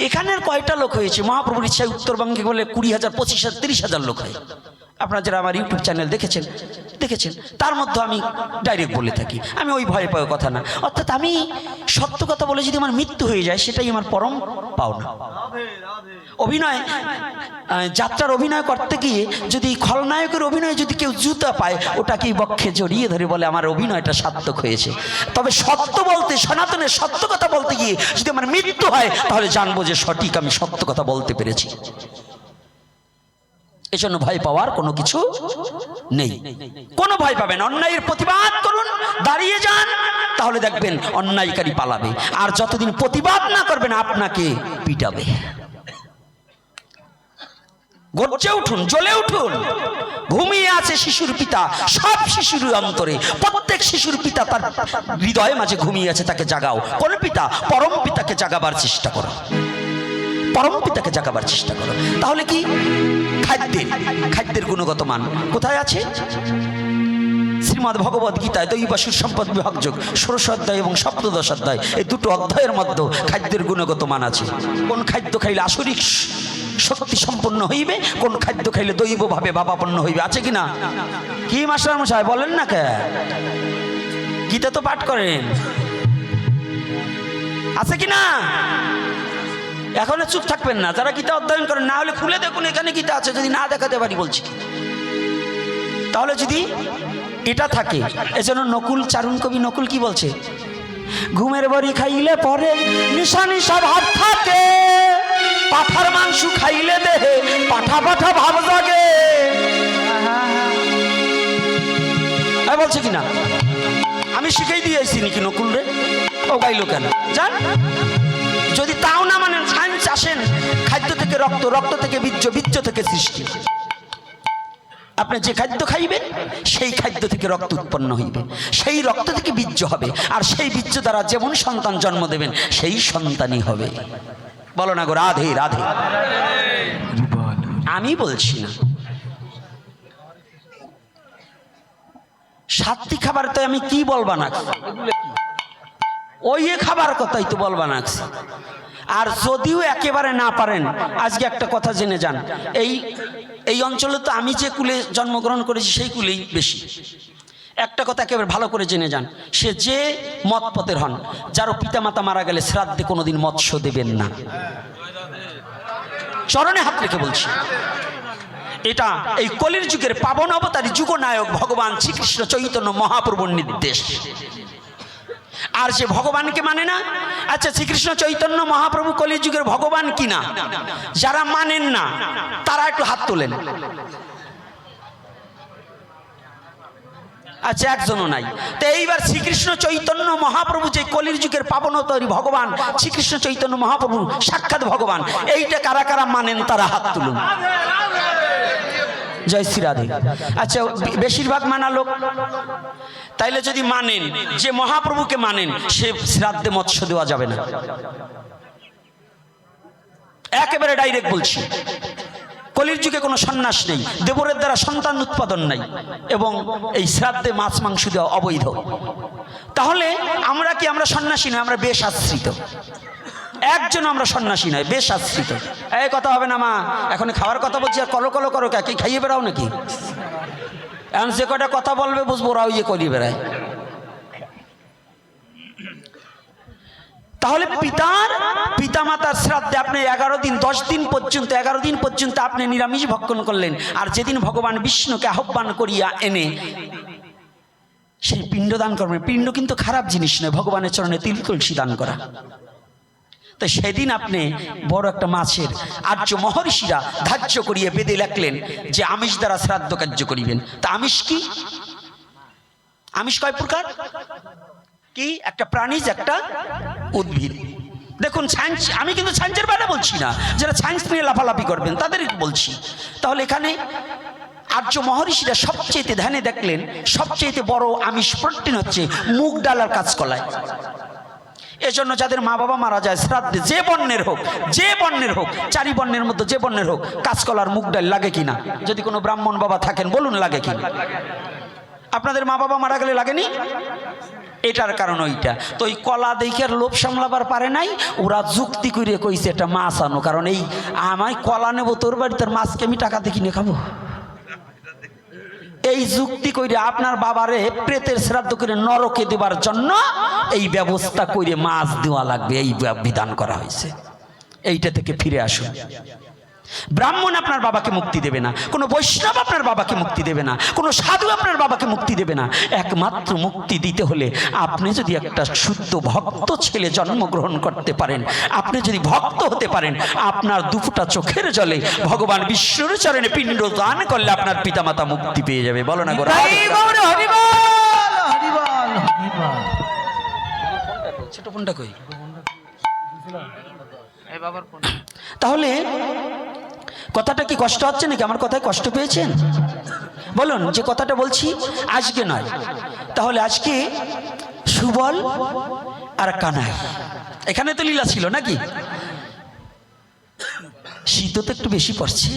Speaker 1: এখানের কয়টা লোক হয়েছে মহাপ্রভুর ইচ্ছায় উত্তরবঙ্গে বলে 20,000, 25,000, 30,000 লোক হয়। আপনারা যারা আমার ইউটিউব চ্যানেল দেখেছেন, তার মধ্যে আমি ডাইরেক্ট বলে থাকি, আমি ওই ভয় পাওয়ার কথা না। অর্থাৎ আমি সত্য কথা বলে যদি আমার মৃত্যু হয়ে যায়, সেটাই আমার পরম পাওনা। অভিনয়, যাত্রার অভিনয় করতে গিয়ে যদি খলনায়কের অভিনয় যদি কেউ জুতা পায়, ওটাকেই বক্ষে জড়িয়ে ধরে বলে আমার অভিনয়টা সার্থক হয়েছে। তবে সত্য বলতে, সনাতনের সত্য কথা বলতে গিয়ে যদি আমার মৃত্যু হয়, তাহলে জানবো যে সঠিক আমি সত্য কথা বলতে পেরেছি। এজন্য ভয় পাওয়ার কোনো কিছু নেই, কোনো ভয় পাবেন। অন্যায়ের প্রতিবাদ করুন, দাঁড়িয়ে যান, তাহলে দেখবেন অন্যায়কারী পালাবে। আর যতদিন প্রতিবাদ না করবেন, আপনাকে পিটাবে। গর্জে উঠুন, জ্বলে উঠুন। ঘুমিয়ে আছে শিশুর পিতা, সব শিশুর অন্তরে। প্রত্যেক শিশুর পিতা তার হৃদয়ে মাঝে ঘুমিয়ে আছে, তাকে জাগাও। কোন পিতা? পরম পিতাকে জাগাবার চেষ্টা করো, পরম পিতাকে জাগাবার চেষ্টা করো। তাহলে কি? খাদ্যের গুণগত মান কোথায় আছে? শ্রীমদ্ ভগবদ গীতায় দৈবাসুর সম্পদ বিভাগ যোগ 16 অধ্যায় এবং 17 অধ্যায়, এই 2টো অধ্যায়ের মধ্যে খাদ্যের গুণগত মান আছে। কোন খাদ্য খাইলে আসরিক শক্তি সম্পন্ন হইবে, কোন খাদ্য খাইলে দৈবভাবে ভাবাপন্ন হইবে, আছে কিনা? কি মাস্টার মশাই বলেন না কে? গীতা তো পাঠ করেন, আছে কিনা? এখন চুপ থাকবেন না যারা গীতা অধ্যয়ন করেন, না হলে খুলে দেখুন, এখানে গীতা আছে। যদি না দেখাতে পারি বলছি, তাহলে যদি এটা থাকে। এজন্য নকুল, চারুণ কবি নকুল কি বলছে? ঘুমের বড়ি খাইলে পরে নিশা নিশা ভাব থাকে, পাঠার মাংস খাইলে দেহে পাঠা পাঠা ভাব জাগে। বলছে কিনা আমি শিখাই দিয়েছি নাকি নকুল রে? ও গাইলো কেন জান? যদি তাও না মানেন, সায়েন্স আসেন, খাদ্য থেকে রক্ত, রক্ত থেকে বীর্য, বীর্য থেকে সৃষ্টি। আপনি যে খাদ্য খাইবেন সেই খাদ্য থেকে রক্ত উৎপন্ন হইবে, সেই রক্ত থেকে বীর্য হবে, আর সেই বীর্য দ্বারা যেমন সন্তান জন্ম দেবেন সেই সন্তানই হবে। বলো না গো রাধে রাধে। আমি বলছি না সাত্তি খাবার, তো আমি কি বলবা না, ওই খাবার কথাই তো বলবা না। আর যদিও একেবারে না পারেন, আজকে একটা কথা জেনে যান, এই অঞ্চলে তো আমি যে কুলে জন্মগ্রহণ করেছি সেই কুলেই বেশি। একটা কথা একেবারে ভালো করে জেনে যান, সে যে মত পথের হন, যারও পিতামাতা মারা গেলে শ্রাদ্ধে কোনোদিন মৎস্য দেবেন না। চরণে হাত রেখে বলছি, এটা এই কলির যুগের পাবন অবতারী যুগনায়ক ভগবান শ্রীকৃষ্ণ চৈতন্য মহাপ্রভুর নির্দেশ। আর যে ভগবানকে মানে না, আচ্ছা শ্রীকৃষ্ণ চৈতন্য মহাপ্রভু কলির যুগের ভগবান কিনা, যারা মানেন না তারা একটু হাত তোলেন। আচ্ছা একজনও নাই। তো এইবার শ্রীকৃষ্ণ চৈতন্য মহাপ্রভু যে কলির যুগের পাবনতরী ভগবান শ্রীকৃষ্ণ চৈতন্য মহাপ্রভু সাক্ষাৎ ভগবান, এইটা কারা কারা মানেন তারা হাত তুলুন। জয় শ্রী রাধে। আচ্ছা বেশিরভাগ মানা লোক, তাইলে যদি মানেন যে মহাপ্রভুকে মানেন, সে শ্রাদ্ধে মৎস্য দেওয়া যাবে না। একেবারে ডাইরেক্ট বলছি, কলির যুগে কোনো সন্ন্যাস নেই, দেবরের দ্বারা সন্তান উৎপাদন নাই, এবং এই শ্রাদ্ধে মাছ মাংস দেওয়া অবৈধ। তাহলে আমরা কি, আমরা সন্ন্যাসী নয়, আমরা বেশ আশ্রিত। একজন আমরা সন্ন্যাসী নয়, বেশ আশ্রিত। এই কথা হবে না মা, এখন খাওয়ার কথা বলছি আর কলো কলো করো, কি খাইয়ে বেড়াও নাকি? এখন যে কটা কথা বলবে বুঝবো ওরাও ইয়ে করিয়ে বেড়ায়। তাহলে পিতামাতার শ্রাদ্ধে আপনি 11 দিন 10 দিন পর্যন্ত 11 দিন পর্যন্ত আপনি নিরামিষ ভক্ষণ করলেন, আর যেদিন ভগবান বিষ্ণুকে আহ্বান করিয়া এনে সেই পিণ্ড দান করবেন। পিণ্ড কিন্তু খারাপ জিনিস নয়, ভগবানের চরণে তিল তুলসী দান করা। তো সেদিন আপনি বড় একটা মাছের আর্য মহর্ষিরা ধার্য করিয়ে বেঁধে রাখলেন যে আমিষ দ্বারা শ্রাদ্ধ কার্য করিবেন। তা আমিষ কি? আমিষ কয় প্রকার? কি একটা প্রাণীজ, একটা উদ্ভিদ। দেখুন সায়েন্স, আমি কিন্তু সায়েন্সের বাইরে বলছি না, যারা সায়েন্স নিয়ে লাফালাফি করবেন তাদের বলছি। তাহলে এখানে আর্য মহর্ষিরা সবচেয়ে ধ্যানে দেখলেন সবচেয়ে বড় আমিষ প্রোটিন হচ্ছে মুগ ডাল আর কাঁচকলায়। এজন্য যাদের মা বাবা মারা যায় শ্রাদ্ধে, যে বর্ণের হোক, যে বর্ণের হোক, 4 বর্ণের মধ্যে যে বর্ণের হোক, কাঁচকলার মুগ ডাল লাগে কিনা? যদি কোনো ব্রাহ্মণ বাবা থাকেন বলুন লাগে কিনা? আপনাদের মা বাবা মারা গেলে লাগেনি? এটার কারণ ওইটা। তো ওই কলা দেখে আর লোভ সামলাবার পারে নাই, ওরা যুক্তি করে কইছে এটা মাছ আনো, কারণ এই আমায় কলা নেবো তোর বাড়িতে, মাছকে আমি টাকা দিয়ে কিনে খাবো। এই যুক্তি করে আপনার বাবারে প্রেতের শ্রাদ্ধ করে নরকে দেবার জন্য এই ব্যবস্থা করে মাছ দেওয়া লাগবে, এই বিধান করা হয়েছে। এইটা থেকে ফিরে আসুন। ব্রাহ্মণ আপনার বাবাকে মুক্তি দেবে না, কোনো বৈষ্ণব আপনার বাবাকে মুক্তি দেবে না, কোনো সাধু আপনার বাবাকে মুক্তি দেবে না। একমাত্র মুক্তি দিতে হলে আপনি যদি একটা শুদ্ধ ভক্ত ছেলে জন্মগ্রহণ করতে পারেন, আপনি যদি ভক্ত হতে পারেন, আপনার দুফোঁটা চোখের জলে ভগবান বিষ্ণুর চরণে পিণ্ড দান করলে আপনার পিতামাতা মুক্তি পেয়ে যাবে। বলো না গোরা ছোট ফোনটা কই? তাহলে কথাটা কি কষ্ট হচ্ছে নাকি? আমার কথায় কষ্ট পেয়েছেন? বলুন, যে কথাটা বলছি আজকে নয়, তাহলে আজকে সুবল আর কানাই, এখানে তো লীলা ছিল নাকি? শীত তো একটু বেশি পড়ছে,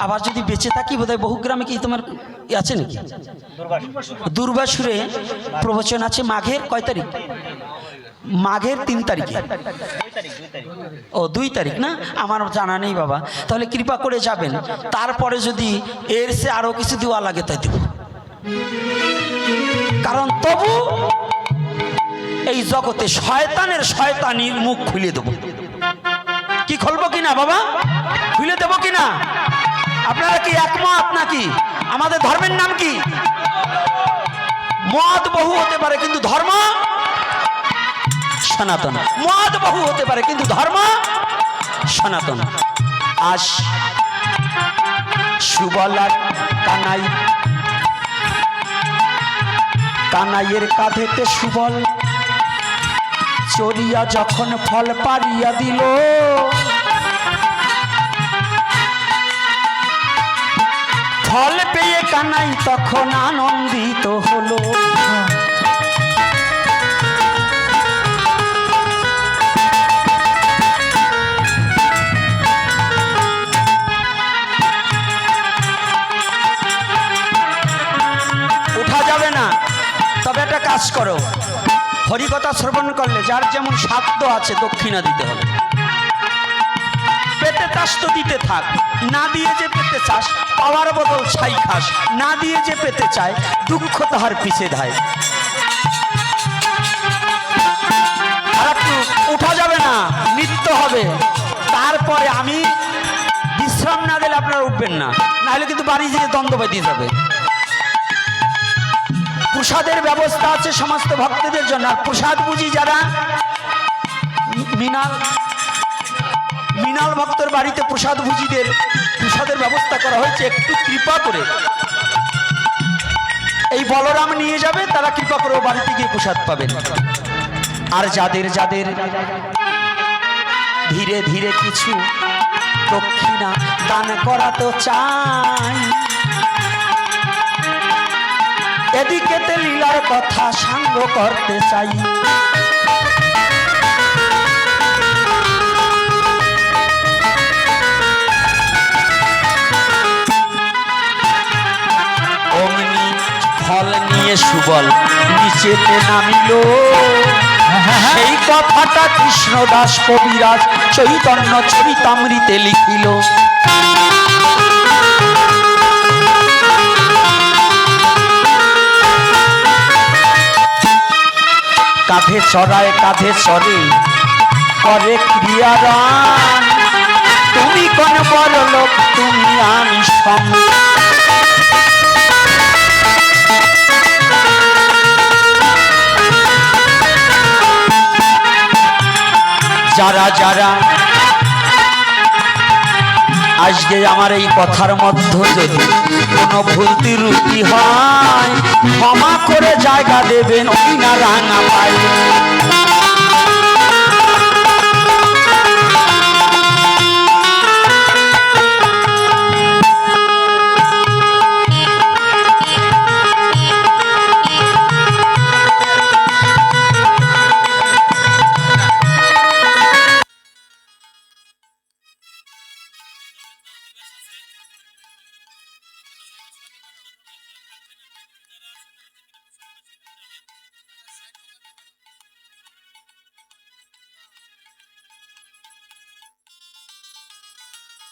Speaker 1: আবার যদি বেঁচে থাকি বোধহয় বহু গ্রামে কি তোমার আছে নাকি দুর্বাসুরে প্রবচন আছে। মাঘের কয় তারিখ? মাঘের 3 তারিখে। ও 2 তারিখ না, আমার জানা নেই বাবা। তাহলে কৃপা করে যাবেন, তারপরে যদি এর সে আরো কিছু দেওয়া লাগে তাই দেব, কারণ তবু এই জগতে শয়তানির মুখ খুলে দেব। কি খুলবো কিনা বাবা? খুলে দেব কিনা? আপনারা কি একমত নাকি? আমাদের ধর্মের নাম কি? মত বহু হতে পারে কিন্তু ধর্ম সনাতন। মত বহু হতে পারে কিন্তু ধর্ম সনাতন আজ সুবল আর কানাইয়ের কাঁধেতে সুবল চড়িয়া যখন ফল পারিয়া দিল, ফল পেয়ে কানাই তখন আনন্দিত হলো। উঠা যাবে না, তবে একটা কাজ করো, হরিকথা শ্রবণ করলে যার যেমন সাধ্য আছে দক্ষিণা দিতে হবে। পেতে চাস তো দিতে থাক, না দিয়ে যে পেতে চাস পাওয়ার বদল ছাই খাস, না দিয়ে যে পেতে চায় দুঃখ তাহার পিছে ধায়। আর একটু উঠা যাবে না, নৃত্য হবে, তারপরে আমি বিশ্রাম না দিলে আপনারা উঠবেন না, নাহলে কিন্তু বাড়ি যেয়ে দ্বন্দ্ব বেঁধে যাবে। প্রসাদের ব্যবস্থা আছে সমস্ত ভক্তদের জন্য, আর প্রসাদ বুঝি যারা মিনাল ভক্তর বাড়িতে প্রসাদ ভুজিদের প্রসাদের ব্যবস্থা করা হয়েছে, একটু কৃপা করে এই বলরাম নিয়ে যাবে, তারা কৃপা করে বাড়িতে গিয়ে প্রসাদ পাবেন। আর যাদের যাদের ধীরে ধীরে কিছু দক্ষিণা দান করা তো চাই, এদিকেতে লীলার কথা সাঙ্গ করতে চাই। অমনি ফল নিয়ে সুবল নিচেতে নামিল, সেই কথাটা কৃষ্ণদাস কবিরাজ চৈতন্য চরিতামৃতে লিখিল। কাঁধে চড়ায় কাঁধে চড়ে করে ক্রিয়ারান, তুমি কোন বড় লোক তুমি আমি সম। যারা যারা আজকে আমার এই কথার মধ্যে যদি কোনো ভুল ত্রুটি হয় ক্ষমা করে জায়গা দেবেন ওই না রাঙা পাই।